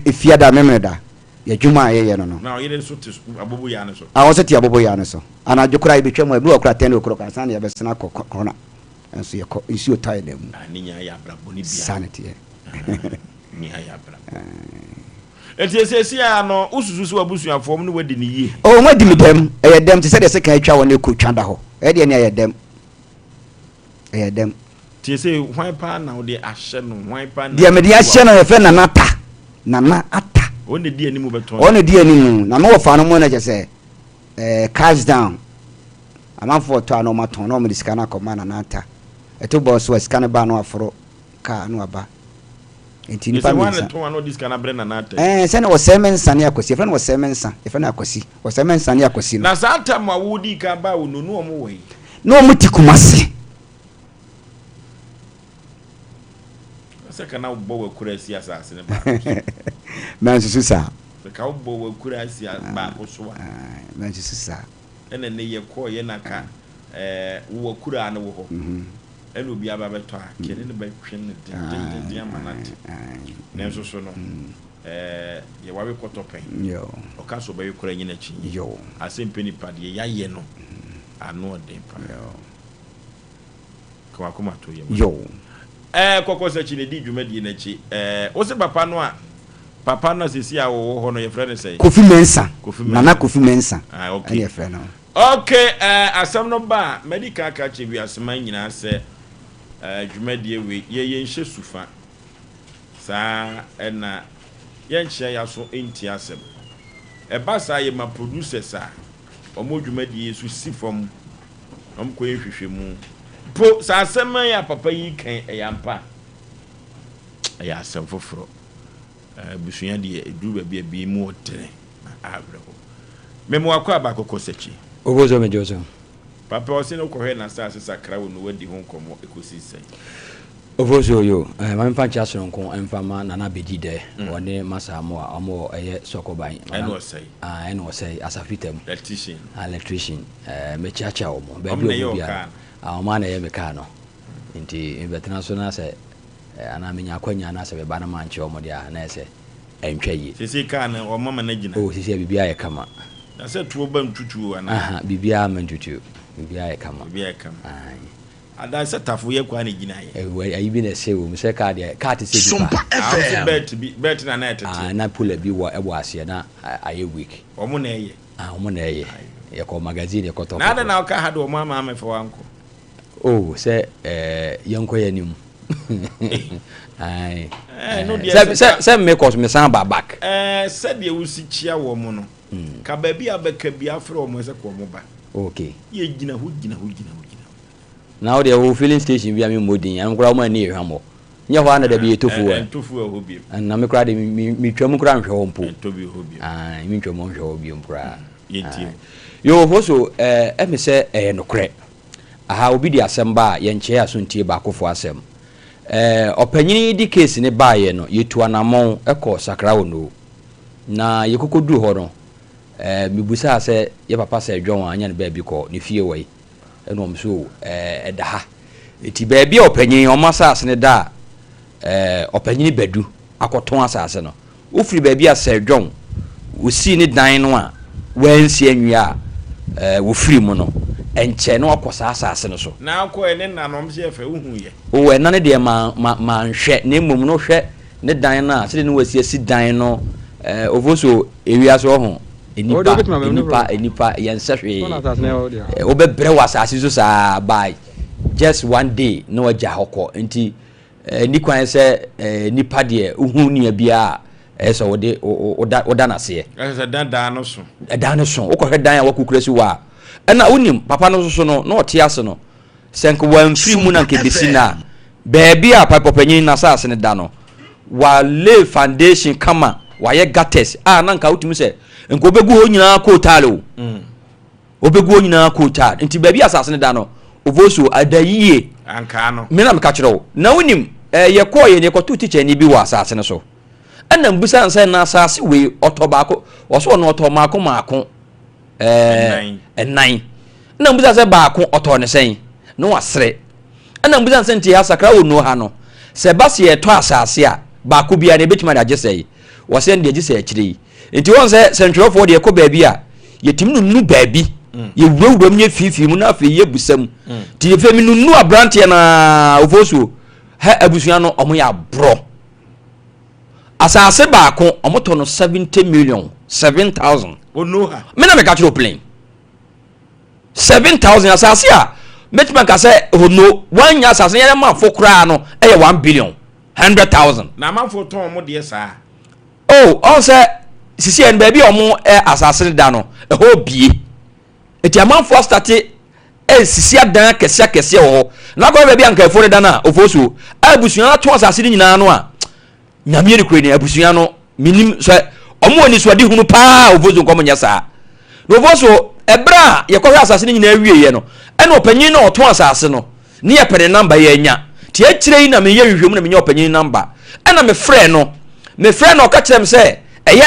efia da memeda ya juma ye no na yire so te abobo ya no so wo se ti abobo ya no so ana jokura betwa mu okura 10 okura kan san ya besena kona enso ye ko isi o tile mu ninya ya brabo ni bia sanity ni ya brabo eti ya no ususu abusuafo no wadi ni yie o wadi mi dem dem te se de se kan atwa won ekọ twanda ho de ne dem ti se hwan pa na wo de ahye no hwan pa na de me de ahye no ye fe na ata o ne di animu beto o ne di animu na me wo fa no mo na je se cash down amanfo to ano maton no me de sika na koma na ata eto boss wa sika na ba no aforo ka no aba enti ni pa mi sa to ano diska na brena na ata se na wo semensa ne akosi fe na wo semensa e fe na akosi wo semensa ne akosi na sa ata ma wo di ka ba wo no no mo we no mo ti kumase se kana wo bo wakura si asase ne ba man susu sa se ka wo bo wakura si ba ko so wa man susu sa ene ne ye ko ye na ka wo wakura na wo ho ene obi aba beto a kene ne ba twen ne de amanate ne so so no ye wa we kotopen yo o ka so ba yakura nyina chi yo Asem Mpe Nipa de ya ye no ano de pa yo kwa kuma to ye yo kokko se chi ne di dwumadi na chi o se papa no sisi a wo ho no ye frɛ ne sei Kofi Mensa nana Kofi Mensa okay ye frɛ no okay asam no ba medical ka che bi asema nyina se dwumadi we ye nhye sufa sa na ye nhye ya so enti asem ba sa ye ma producers a omo dwumadi yesu sifom ko ye hwehwe mu po sa asema ya papa yi kan eyampa ya asem foforo busunya de edu ba bi mu otere abrego memo akwa ba kokko sechi obozo mejozo papa osi no kohwe na sa sakra wo no wadi ho nkomo ekosi sai obozo yo ma mfa ncha so nko emfa ma na na bedi de woni masa mo amo eye sokoban ene osei asafitem electrician me chacha omo ba bi obia ma na ye meka no nti international se ana menya kwanya na se be ba na manche omo dia na ese entwaye sisi ka na o mama na gina sisi bibia ye kama na se tuo ba ntutu ana bibia ma ntutu bibia ye kama ada se tafu ye kwa na gina ye ayi bi na se wo se ka de ka te se bi Sompa bet na na etete na pula bi wo ebo ase na aye week omo na eye omo na eye ye ko magazine ye ko to na ada na ka ha do mo ama me fo wanko se yanko ya nim ai no dia se me cause me san back se de wusi chia wo mo no ka ba bi abeka bi afre wo mo se ko mo ba okay ye gina ho now they will filling station bi am modin am kura mo na ehwamo nya ho ana da bi etofu ho bi na me kura de mi twam kura nhwe ho mpo tobi ho bi mi twam nhwe ho bi mpura yenti yo foso me se nokre aha obi di asem ba ye nche aso ntie ba akofo asem opanyini di case ne ba ye no yetu anamon ekọ sakra wono na yekokodu ho no mibusa se ye papa se dwon anya ne ba bi ko ne fie wei enom so edaha eti ba bi opanyini o masase ne da opanyini badu akoton asase no ofiri ba bi ase dwon osi ne dan no a wansi anwia wo firi mu no enche no akosa asase no so na akọ ene nanom se efe uhu ye o ena ne de ma nhwe ne mum no hwe ne dan na se ne wasi dan no ovoso ewia so ho enipa yensehwe obebre wasase so sa by just one day no waja hokọ nti ni kwan se nipa de uhu nia bia eso wode oda na se dan no so dan no so okọ hwe dan a wakukurasi wa ena unim papa no so no na ote ase no senko wan free mu na nke besi na baby a papa panyin na sase ne da no wa lay foundation kama wa ye gates na nka utimi se enko obegu ho nyina kotal o obegu ho nyina kotal nti baby asase ne da no ovoso adayie anka no me na me ka kire o na unim ye ko ye ne ko tu teacher ni bi wa asase ne so ana mbusa nsa na asase we otobaako oso no otomaako maako enan na mbusa se baako oto ne sen no wasere ana mbusa nsa nti asakra wo no ha no se base ye to asase a baako bia ne betima da jesei wo se de jesei akire nti won se sentwerofo de ko baabi a yetim nunu baabi ye wurawuram nye fifi mu na afi ye busam ti ye femi nunu abrante na Oforisuo ha abusua no omo ya bro asase baako omo to no 70 million 7,000 ono ha me na me ka chiro plane 7,000 asase a metima ka se ono wanya asase ye ma fokura no e ye 1 billion 100,000 na ma fo ton mo de sa on se sisi en baby omo asase da no e ho bie eti amanfo starte sisi adan kese ho na ko baby anka efo da na Oforisuo abusua to asase ni nyina no a nyame rekure ni abusua no minim so omo oni so de hunu pa Oforisuo nko nya sa no Oforisuo ebra ye ko asase ni nyina awie ye no e no panyin no to asase no ne ye pere number ye nya ti akire yi na me ye hwehwem na me nya panyin number e na me frɛ no ka kyerem se eye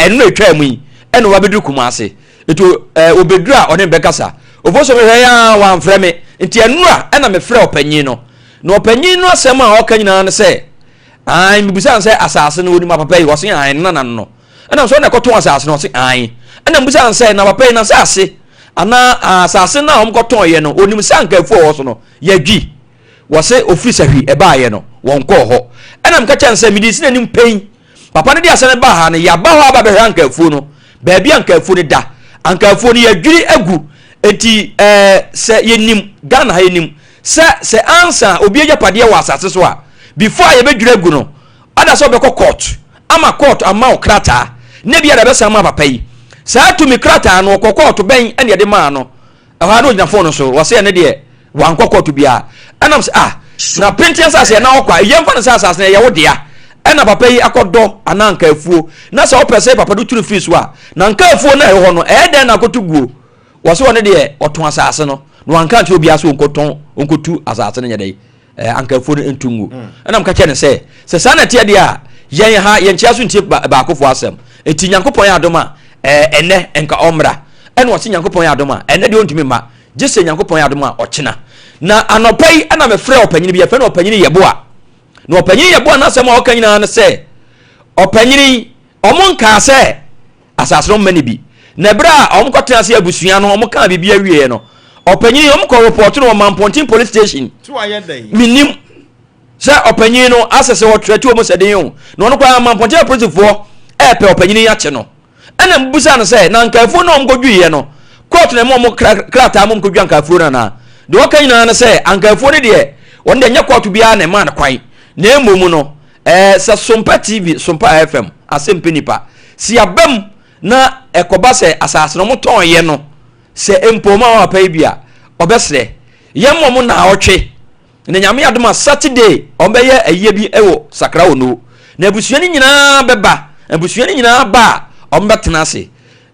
enu atwa mu yi ene wa bedu Kumase eto obedura one bekasa Oforisuo me ya wa mfrɛ me nti enu a ena me frɛ opanyin no opanyin no asɛm a ɔka nyina ne se ai mbusa nse asase no oni ma papa yi wo se ai nana no ena so na kɔto asase no se ai ena mbusa nse na papa yi na asase ana asase na omkɔto ye no onim sanka fu wo so no yadwi wo se office ahwi e ba ye no won kɔ hɔ ena mka kya nse medisi na nim pen papa ne dia sene ba ha ne ya ba ho aba be anka afu no baabi anka afu ne da anka afu ne yadwiri agu enti se yenim Ghana ha yenim se answer obi agapade wa asase so a before ye bedwiri agu no ada so be court ama court ama okrata ne bia da be sama papa yi sa to mi krata no court ben ene de ma no ha no gina phone so wo se ne de wan court bia anam se na printing asase na okwa yemfa no asase na ye wo dia ena papa yi akodo ananka afuo na se opese papa do turu fees wa na nka afuo na ho no den na kotuguo wo se woni de oton asase no no anka nti obi aso onkotu asase no nyede anka afuo no entungu ena mka kye ne se sana tie de a yen ha yen chia so ntie ba akofo asem eti nyankopon ya adoma ene enka omra ena wo se nyankopon ya adoma ene de ontumi ma gese nyankopon ya adoma ochina na anopai ana me frɛ opanyin bi ye frɛ no opanyin yeboa no opanyin yeboa na asɛm a okanyina na sɛ opanyin omonka sɛ asase no mani bi na bra omkɔtena sɛ abusua no omka bibia wie no opanyin omkɔ report no Mampontin police station to ayedai minim sɛ opanyin no asese wo trɛti wo sɛden yo no no kwa Mampontin police fo pɛ opanyin ya kye no ɛna mbusa no sɛ na nkafo no omkɔdwie no court na mo krata mo omkɔdwa nkafo na de okanyina na sɛ ankafo ne de won de nya court bia na ma na kwan na emomu no sɛ Sompa TV Sompa FM Asem Mpe Nipa si abam na ekoba sɛ asase no moton ye no sɛ empoma wa pa bia obesre yemmo mo na otwe na nyame adoma Saturday obeye aye bi ewo sakra wono na abusuani nyina beba abusuani nyina ba ombetena ase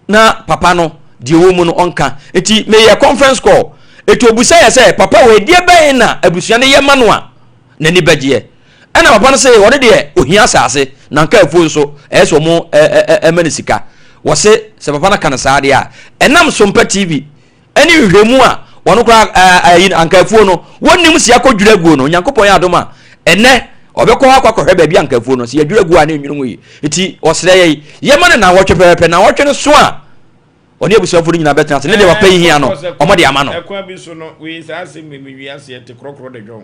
na papa no de wo mu no onka eti me ye conference call eto obusa ye se papa we die ben na abusuani ye mano a na ni bagye ana papa no se wode de ohia asase na nka afu nso eso mo manisika wo se papa na kana saade a enam Sompa TV ani hwehwemu a wono kra anka afu no wonim sia kodwura guo no nyankopon ya adoma ene obekọ akwa hwe baabi anka afu no se yadwura guo a na enwunu yi eti osere ye ma na wotwe pepe na wotwe no so a oni ebusuafo nyina betena se ne de papa yi hia no omode ama no ekwa bi so no we sa asem me wiase ete krokro de dwon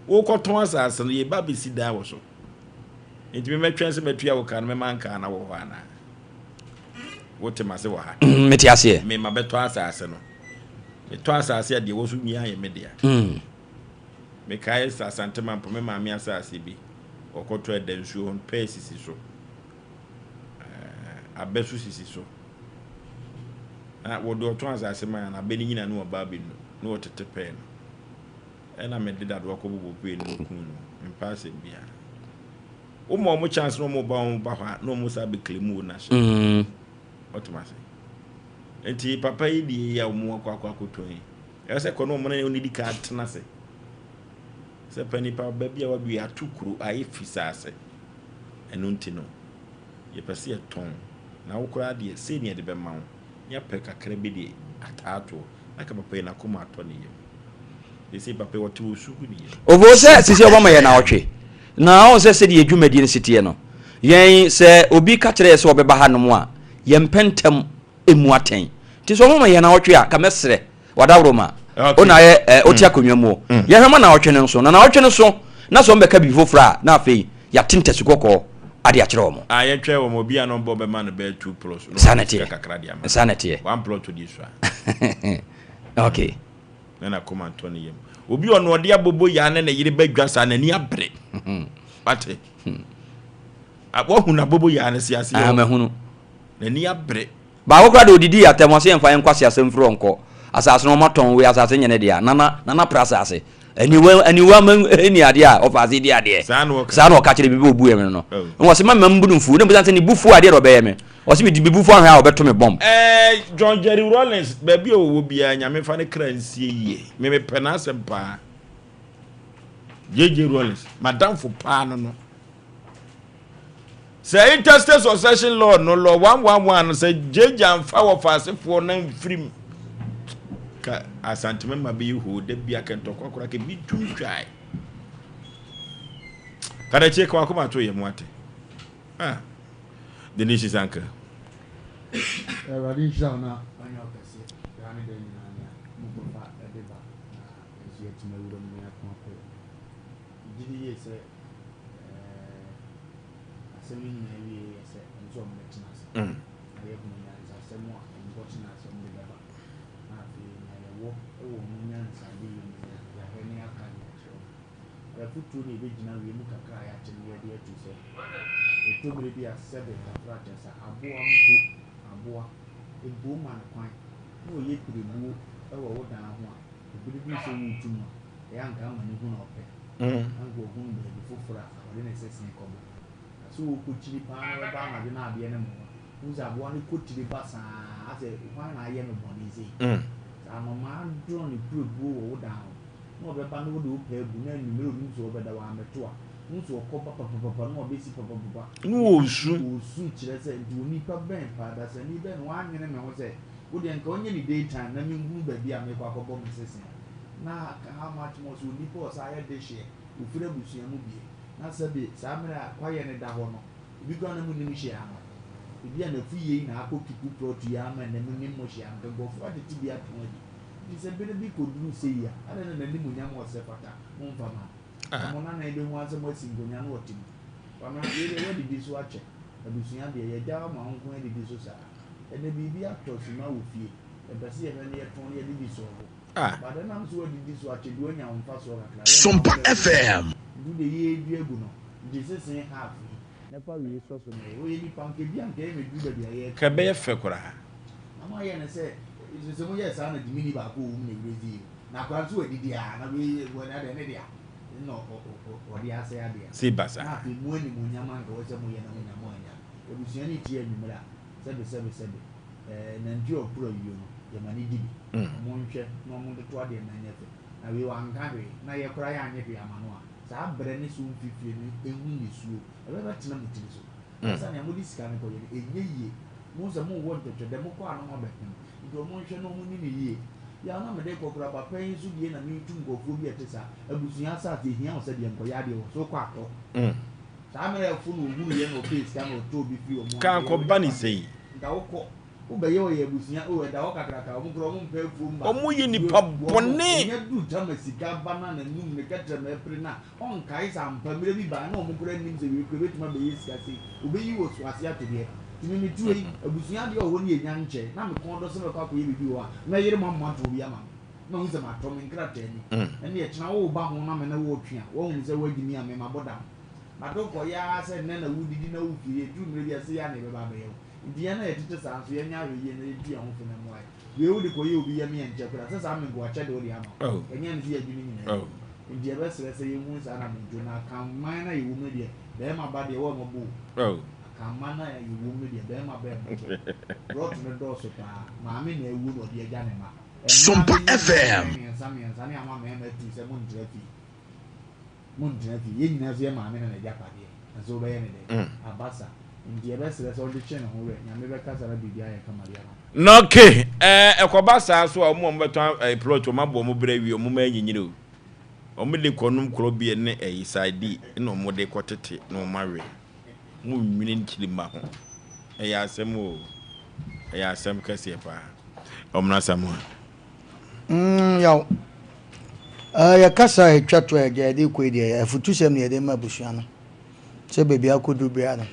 wo koton asase no ye ba besi da wo so enti me metwen se metua wo kan me manka na wo ho ana wo te mase wo ha meti ase me ma beto asase no beto asase de wo so nyi aye me dia me kai sa santema mpo me ma mi asase bi okoto edansuo on pesisi so abesu sisi so wo do to asase ma na be ni nyina no ba bi no wo tete pe no ena me dida do ko bobo pe no kun no mpase bia o mo chance no mo ba ha no mo sa be klemu na so otomase enti papa yi di ya mo akwa akoto yi e se ko no mo na oni di ka tena se Se panipa baby a we are too kru aye fisase. Eno ntino. Ye pese ton. Na wo kra de se ne de be ma wo. Ya pe kakra bi de atato. Aka papa na koma ato ne yem. They say papa what to suku ni. Ovo se sisi obama ye na otwe. Na o se de adwumadi ne sitie no. Yen se obi ka kire se obeba ha no mo a ye mpentem emu aten. Ti so obama ye na otwe a ka mesre wadawro ma. Ona ye otia konwamu. Ye hwema na otwe ne nso. Na otwe ne so na so mbeka bi fofra na afei ya tinte sukoko ade a kire omo. Ye twe wo mo bia no bo be man be 2 plus. Sanity. Sanity. 1 plot to this one. Okay. Na koma Anthony yem. Obi ono ode abobo ya na yire badwasa na ni abre. Bate. Abo hu na bobo ya na siase. Mahunu. Na ni abre. Ba wo kra de odidi atemo se emfa enkwase asem fro nko. Asase no maton we asase nyene dia. Nana prasa ase. Aniwa eni ade a ofase di ade. Sa no ka kire bibi obu yem no. Nwo se mamma mbunu fu. Ne bezan se ni bufu ade ro be yem. O se bi bufu ahwa obeto me bomb. John Jerry Rollins baby owo bia nyame fa ne kransie yie. Me pena asem pa. JJ Rollins madam for pa no. Say interstate succession law no law 111 say JJ amfa wo fasefo na mfrim ka asanteme mabe hu de bia kentoko akora ke bi twai kada che kwa kuma to ye muate the nishi sanka Radi Jana anya okase yani de nyanya mugofa edeba na esu etime wuro mu ya kwa ko gidi ye se asemi na wi ye se nzo mo metina se aye ko nya nza asemo a ngo tina se mo deba na fi na ye wo mo nya nza de ye ya he ne aka nya cho ya futu ni be gina wi mu kakra ya tene ye de atu se etobere bi a 7 kakra tesa aboa ebo man kwan no ye tribu ewo wo dan ho a obiri bi so wutum a ya nka ma ni hu na ope ango hu na bi fofora ade na sese komo so wo ko chiri pa na ba na bi na ade ne mo uza aboa ni ko chiri ba sa ase kwa na ye no boni zi ano ma dro ni tribu wo dan no be ba no do pe bu na numero ni so be da wa meto a nso okoba papa no obesi papa no osu kire se ndi oni pa ben pa da se ni ben wa nyene me ho se wo de nka onye ni daytime na me ngu ba bia me kwa akobo me sese na how much more so ni po sa ye de she ufire busia mu bie na se be sa mera kwa ye ne da ho no bi kwa na mu ni she ama bia na fu ye na akokiku plot ya ama na mu ni mo she am go for the tibia to di se be bi ko duru se ya ada na ni mu nya mo se pata mo mfa ma amona na ebe nwa asemo singonya no otim wana yele we di so ache abusunya de ye dawa ma honko e di so sa ene bibi atosu na ofie e bese ye ne ye ton ye di so ho ba de na so we di so ache di onya mfa so kakra Sompa FM du de ye du egu no di sesen half ne pa we so so no we ni panke bi anke me du ba dia ye ka be ye fe kura ama ye ne se se mo ye sa na di mini ba ko wu ne brezi na kwa so we di dia na we na de ne dia no o dia se adia si basa na fi mu ani mu nyama nga wo se mu ye na mu nyama anya ebusuan ni tie anumra sebe na ndi opro yiyo no ye mani dibi mo nhwe no mo de to ade na nyefe na we wa nkawe na ye kora ya anyefe amano a sa bre ne so mfifie ni ehu ni suo ebe ba tena mutiri so sa na mo di sika ne ko ye enye yie mo se mo wo ntotwe de mo ko ano mo bekem ndo mo nhwe no mo ni yie ya na me de kokura papa yin su die na mi tu ngofo bi etesa abusunya sa te hia o se de nko ya de o so kwa to sa me fu no hu ye no face ka no to bi fi o mo ka ko bani sei da wo be ye o ye abusunya o da wo kakra ka o mo kro mo mpe fu mba o mo ye nipa bone nya du tama sika bana na num ne katra me pre na on kai sa mpa mere bi ba na o mo kro nim se we kro betuma be ye sika sei o be yi wo so ase atode timi tu yi abusunya de o ho ni enya nche na me kon do se me kwa ko ye bibi wa na yire mamma to bi ama na hu se ma to me nkrata ni ene ye chena wo ba ho na me na wo twia wo hu se wadi mi ame maboda ma do ko ya se ne na wudidi na wo fie tu mre bi ase ya na be ba be yo ndi ya na ye tete sa so ye nya we ye na ye tu ya ho fe na mo ai we wo de ko ye obi ya mi enche kura se sa me go ache de o di ama enya ni ye adwini ni na ndi ya be se se ye hu sa na mo jo na kan man na ye wo me de be ma ba de wo mo bu amana ya yiwu me de be ma be brought me do so pa ma me na ewu no de agya ne ma Sompa FM Sami ama me tu se mo ntre fi muntina fi yen nyina so ye maame na japade na so be ye ne de abasa ndi ebesere so de chen ho we nyame be kasa na bibia ye kamaria no okay ekoba sa so o mo beto plot o mabo mo bra wi o mo ma nyinyire o o mo de konum kro bi ne side no mo de kotete no mawe mo nwini nkilima ho ya asem o ya asem kase pa o mo na samu yaw ya kasa twato ya de ko de afutu sem ne de mabusua no se bebi akodu bia no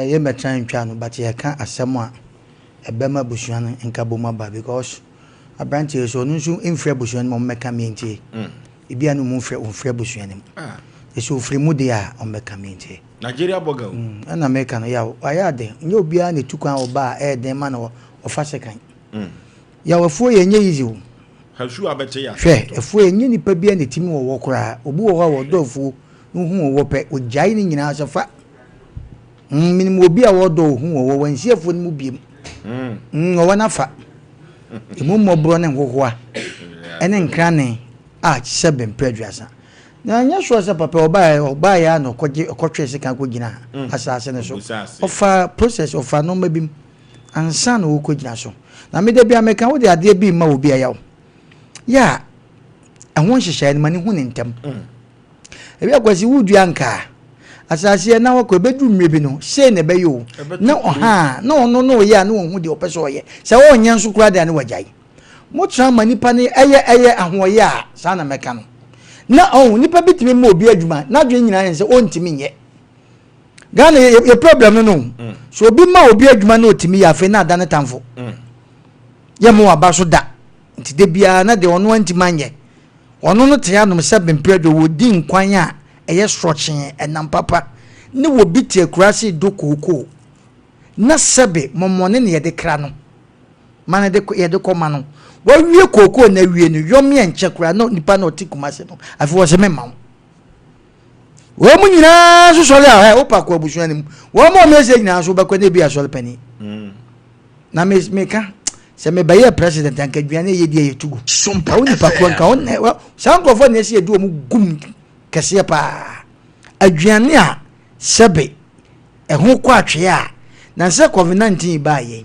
ye metan twa no but ya ka asem a ebema busua no nka boma ba because abrantie so no nso mfre busua no mo meka mientie ibia no mo mfre busua no eso free mu de a o meka mientie Nigeria boga o na meka no ya aya de nye obia na tukwan oba den ma no o fa sekan ya wafuo ye nye easy o hasu abete ya hwe afuo ye nye nipa bia na timi wo kora obu wo wo dofuo no hu wo pe o jai ni nyina so fa minimum obi a wo do hu wo wansi afuo ni mu biem wana fa emu mobro ne hohoa ene nkrane a sebe mpredwasa na nya so se papa oba ya no kotwe se kan ko gina asase ne so ofa process ofa no mabim ansa no ko gina so na me de bia me kan wo de ade bi ma obi ya ya ahon hyehyɛ ne mani hu ne ntem ebi akwasi wudu anka asase na wo ko bedu mmebi no sei ne be yo na oha na ono no ye na wo hu de opeso ye se wo nya nso kura de ne wajai mo tra manipa ne eye ahoye a sa na meka no na nipa bitimi ma obi adwuma na dwe nyina yen se ontimi nye Gana ye problem no so obi ma obi adwuma na otimi ya fe na adane tamfo ye mo abaso da nti de bia na de ono antima nye ono no te anom se bempredo wo di nkwan a eye strochen enam papa ne wo bitie kurase do kokoko na sebe momone ne ye de kra no mane de ye de koma no wo wie kokoko na wie no yom ye nche kura no nipa na otikumase no afi wo se mema wo mu nyina so sole a opa ko abusuan nim wo mo message nyina so bakwa ne bia sole pani na meka se me baye president anka duane ye die yetugo sompa woni pa ko anka won sankofo ne se edu mu gum kese pa aduane a sebe ehun kwa atwe a na se covid-19 ba ye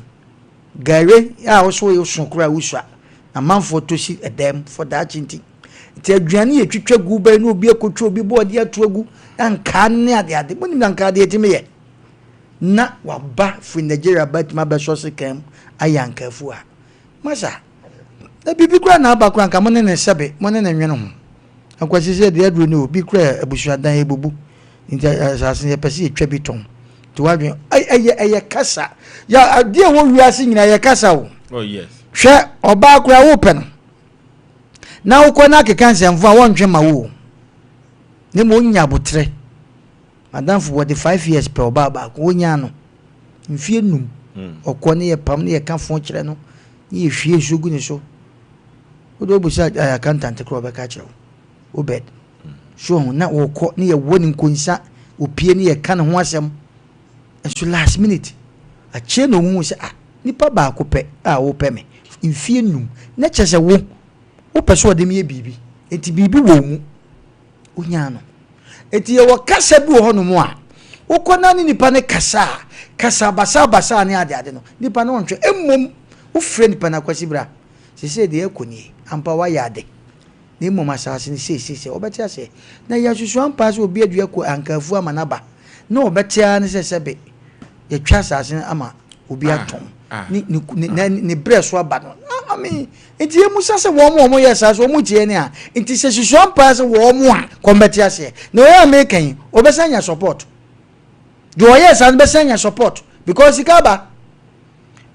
gare a wo so ye sonkura wusua amanfo to si edem for that chinti ti aduane ye twetwa gu ba no obi akotwa obi bo de atoagu anka ne ade boni anka de etime ye na waba fi Nigeria but ma be so se kem ayankafu a masa na bibi kura na aba kura nka mo ne sebe mo ne nwene ho akwasi se de aduro ne obi kura abusuadan ebubu nti asase ye pese etwa bi ton to wadwen aye kasa ya ade wo wiase nyina ye kasa wo oh yes hwe oba kura wo pe no na wo ko na kekanse mfo a wonhwe ma wo ne mo nya botre madam for 45 years pe oba ba ko nya no mfie num okone ye pam ne ye ka fon kire no ye hwie sugu ni so wo do bu sa accountant ko be ka kire wo bed so na wo ko ne ye woni nkonsa opie ne ye ka ne ho asem so last minute a che no hu se nipa ba ko pe wo pe me mfie num na chese wo pese ode me ye bibi enti bibi wo mu onya no enti ye wo kasa bi wo ho no mu a wo kona ni nipa ne kasa basa ne ade no nipa no ntwe emmom wo fre nipa na kwasi bra se de ekoni ampa wa yade ni mom asase ni se obeti ase na ya susu ampa se obi adua ko ankafu amanaba na obeti an se sebe ye twa asase ama obi atom ni breso aba no ami enti emu sase wo mo yes as wo mu tie ni a enti se susu ampa se wo mo a kombeti ase na o ya mekan obesanya support do yes as besanya support because ikaba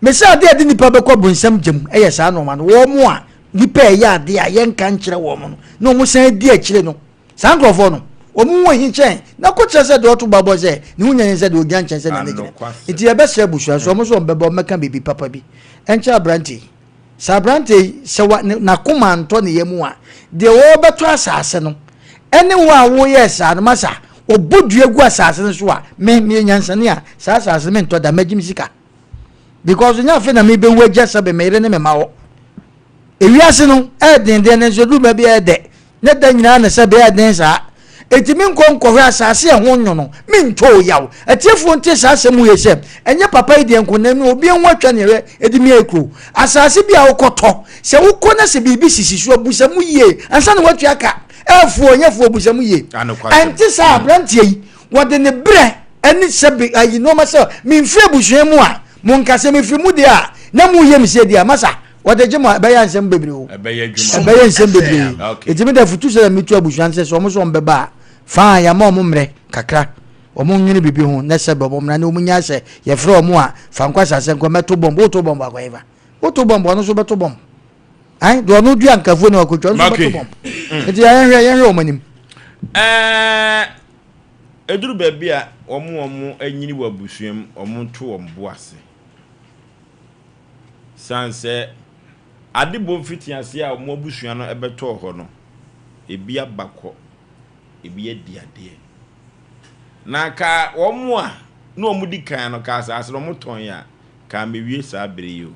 me say ade nipa be ko bunsam gem yes ano ma no wo mo a nipa ya ade a yen kan kire wo mo no mo san di a kire no san krofo no o mu wo hinchen na ko kire se do to babo se ni hunyan se do gyan chen se na gire enti e be se busua so mo so mbebo meka bibi papa bi encha branti sa branti se na kuma nto ne yemu a de wo beto asase no ene wo yes an masa obodue gu asase no so a me nyansane a sa asase me nto da magim sika because nya fe na me be waja sabe me ire ne me mawo ewiase no den ne so du ba bi ede ne da nyina na se be aden sa etimi nkonkɔhwe asase e ho nwono mentwo yaw atiefo nte sa asemu ye se enye papa ide nkona mi obi enwatwa ne re edimi ekro asase bi a wokoto se wokɔ na se bibi sisisu abusam yie ansa na watwa aka efu onyefo abusam yie ante sa abrantie yi wode ne bre eni sebe ayi no ma se mi mfre abusua mu a mo nkase me firi mu de a na mu ye me se de a masa wode jema be ya nsem bebre o be ya nsem bebre etimi da futu se mi tu abusua nse so mo so mbeba fa ya ma mo mre kakra omo nwini bibi ho na sebe omo mra na omo nya se ye fre omo a fa nkwa sase nkwa meto bombo to bombo akwa eva oto bombo no so beto bombo ai do no dua nkafo na akotwa no beto bombo eti ya hwe omanim eduru baby a omo anyini wa busuam omo to ombo ase sanse ade bom fitiase a omo busuam no ebeto ho no ebi abakọ ebi ediade na ka omo a no omo di kan no ka asase no mo ton ya ka mewie sa bere yo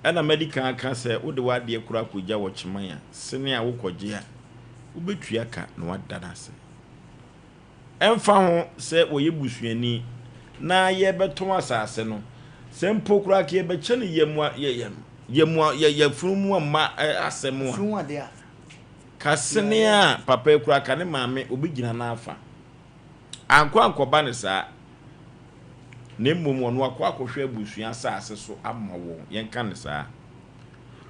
ana medical aka se wo de wade kura kogia wo chiman ya sene a wo kogye a wo betua ka na wada na se emfa ho se wo ye busuani na ye beton asase no se mpo kura ka ye be che ne yemu furumu ma asemu furu ade a ka sene a papa kura ka ne maame obi gina na afa ankoba ne sa ne mmom ono akwa busuan asase so amma wo yenka ne sa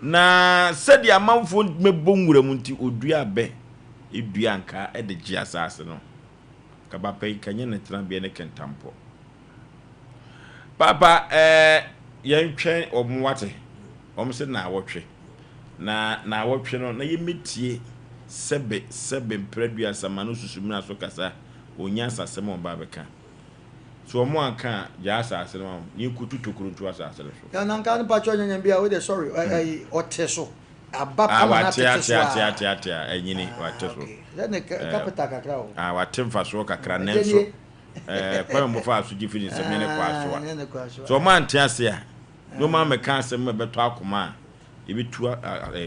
na sedi amanfo mebonwura mu nti odua abe edua anka ede gi asase no ka papa kanye ne tena be ne kentampo papa yentwen omwate omse na awotwe na awotwe no na yemetie sebe mpredua samano susumina so kasa onya asase mo ba beka so omo anka ya asase no ni kutu tokuruntu asase so ya na nka pacho nyanya bia we dey sorry oteso abapa na teso a enyini wateso then capital kakra o watemfa so kakra nenso kwa mbofa asugi fini se mene kwa so so man tiase a no man me kan se me beto akoma e bitu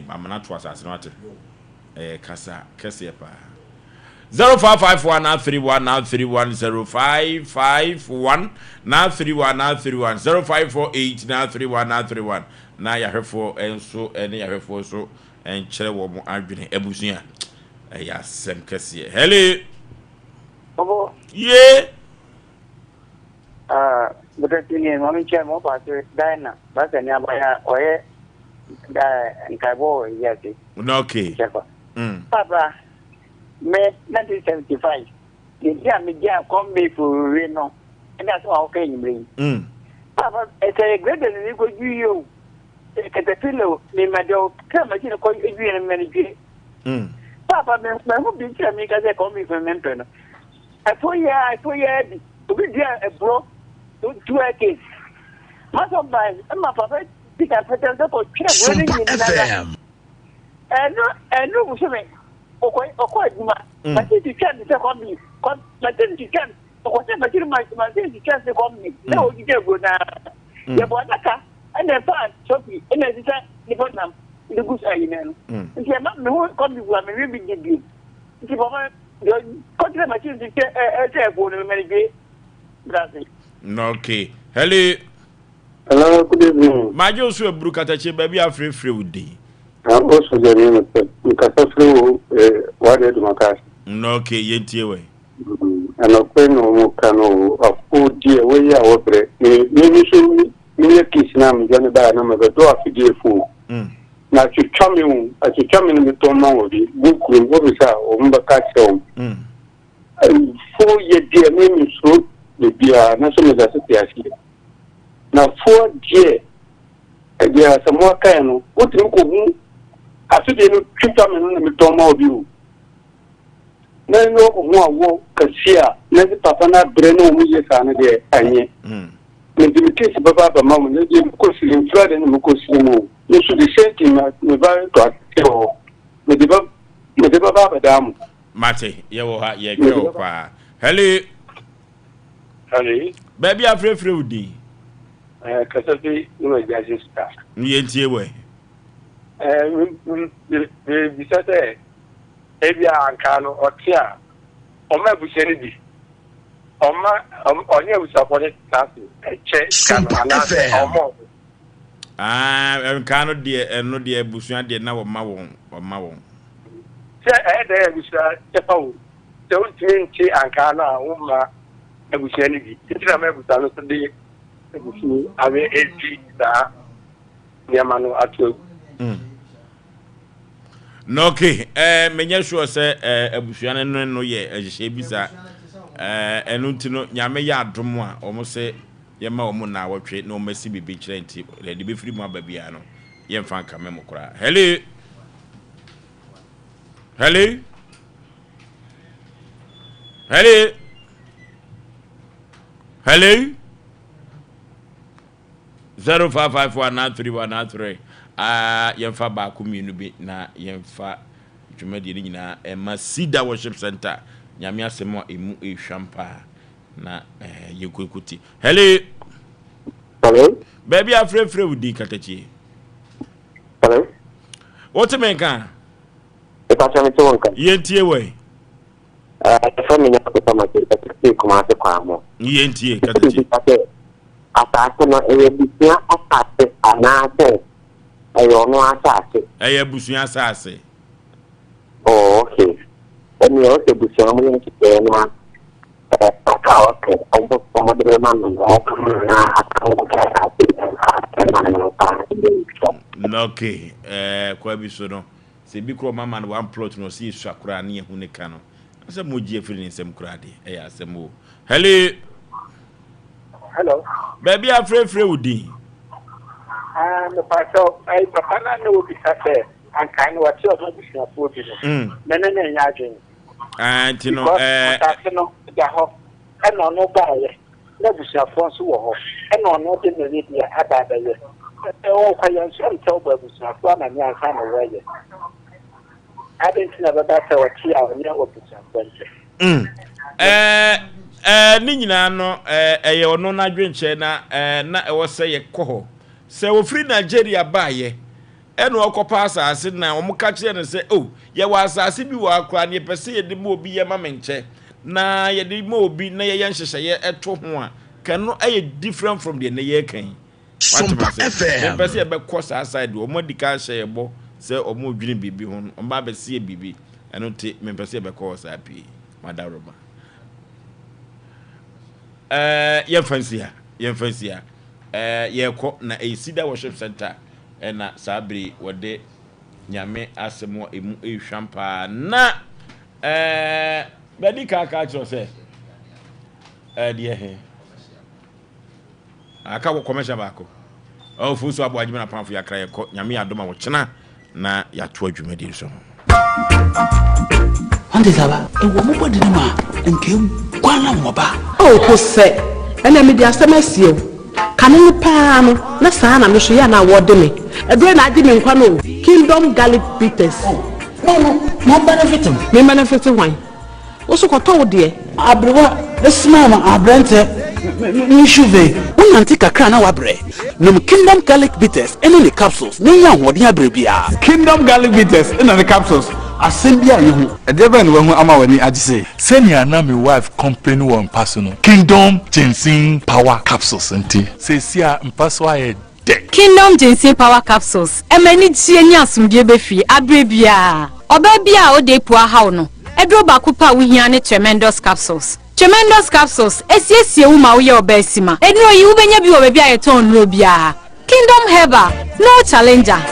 amana to asase no ate kasa kese pa 0551931931 0548931931 na yahwefo enso ene yahwefo so enkyere wo mo adwene abusua ya sem kese hello obo ye but ni mami chemo pa dana basa ni abaya oye da nkabo yati okay papa me 1975 the me dia come me for reno and that's all okay you bring papa it's a great ni go you caterpillar me mado come machine ko you and manage papa me who be tell me ka come me for mentor I for ya to be there a bro to do a case my papa pick up the for FM and no so me okay duma but you can say come me but you can okay but you can say come me no you go na ya bonaka and the part shopping and the Niponam the good say you if you me who come me we be give you if you papa the country machine say go no me okay hello good evening majo so burukata che baby afrefre udi also the name of Casafro, what did Macas? Okay, yentie way. And a pen or cano of 4 dear way out there. Maybe show me a kiss now, Janaba, number the door for dear fool. Now to come in with Tom Mowdy, book with Bobisa or Mbaka home. 4 year dear name is so the dear national association. Now 4 dear, there are some more kind. What you afide no twita me no me toma obi na no wo kasia na di papa na bre no mu ye sa na de anye me di case baba ba mamu ne di ko silin frade no ko silin no so di senti na me ba to ateo me di baba ba damu mate ye wo ha ye gwe pa hello baby afrefre udi kasafi no jaji staff ni yentie we bisa sɛ ebi anka no ɔte a ɔma abusua no bi ɔne abusafo ne tase ɛkyɛ ka no anaasɛ ɔmɔ nka no deɛ ɛno deɛ abusua deɛ na wɔma wɔn sɛ ɛyɛ dɛ abusua kyɛfa wo sɛ wontumi nkye anka no a woma abusua no bi titiri ma abusua no so de abusua awe ɛdi saa nneɛma no ato agu no okay menya sure say abusua no ye ahye bisa enu ntino nyame ya adom a omo se ye ma omo na wotwe na omo si bibi kire nti de be firi mu ababia no ye mfa nka memo kora hello hello hello hello 05549319 yemfa ba ku mienu bi na yemfa dwumadi ni nyina Masida Worship Center nyame asem a emu ehwampa na yekokuti hello baby afrefre wudi katachi hello what men kan ipata me to wonka yentie we from me ko ma ke kuma se kwa mo yentie katachi asase no ebisia asase anase ayo no asase busua asase oh okay eni o se busua mo ni ke no aka okay ombo mo de man no na okay kwa bi so no se bi kro mama no one plot no si swakura na ehu ne ka no ase mo ji efiri ni nsem kura de asem o hello baby afrefre wudi no paso ai papa na no bi sase an kan wa ti o so bi na fo bi no nene nya adwen tino no da ho eno no ba ye na bi sa fo so wo ho eno no de me bi aba ba ye o kwa yan so nto ba bi sa fo na nya ka no wa ye adentina ba ba ta wa ti a nya o bi sa fo ni nyina no eye ono na dwenche na na ewo se ye koho se wo free Nigeria ba ye eno okopa asase na omuka kire ne se ye wa asase bi wa akra ne pese ye de mo obi ye mamenche na ye de mo obi na ye yenhyehyɛ ye eto ho a kano aye different from the na ye kan Sompa FM pese ye be cross aside o mo dika hye ye bo se o mo dwene bibi ho o ba be se bibi eno te me pese ye be cross api madaroma yemfansia yeko na Masida Worship Center na sabri wode nyame asemo emu ehwampa na bedi kaka cho se die he aka wo commercial bako Oforisuo Aboagye na pamfo yakra yeko nyame adoma wo kyena na yato adwumadi so ande saba ewo mo bodi ni ma nke kwala mo ba ko se ena me dia semasie kanu pa no na saa na me so ya na wode me edure na adi me nkwa no Kingdom Garlic Bitters no benefit me benefit wan wo so ko to de abrewa esma abrante ni chuve unanti kakra na wabre no Kingdom Garlic Bitters ene le capsules ne ya hode abre bia Kingdom Garlic Bitters ene le capsules asem bia ye hu edebe ne wahu ama wani agise senior na my wife complain one person Kingdom Ginseng Power Capsules nti sesia mpaso aye de Kingdom Ginseng Power Capsules emani tie nya asomdie befi abrebia oba bia o de po ahaw no edro ba kupa wo hia ne Tremendous Capsules esiesie wo ma wo ye oba sima enro yi wo benya bi wo ba bia ye ton no bia Kingdom Herbal no challenger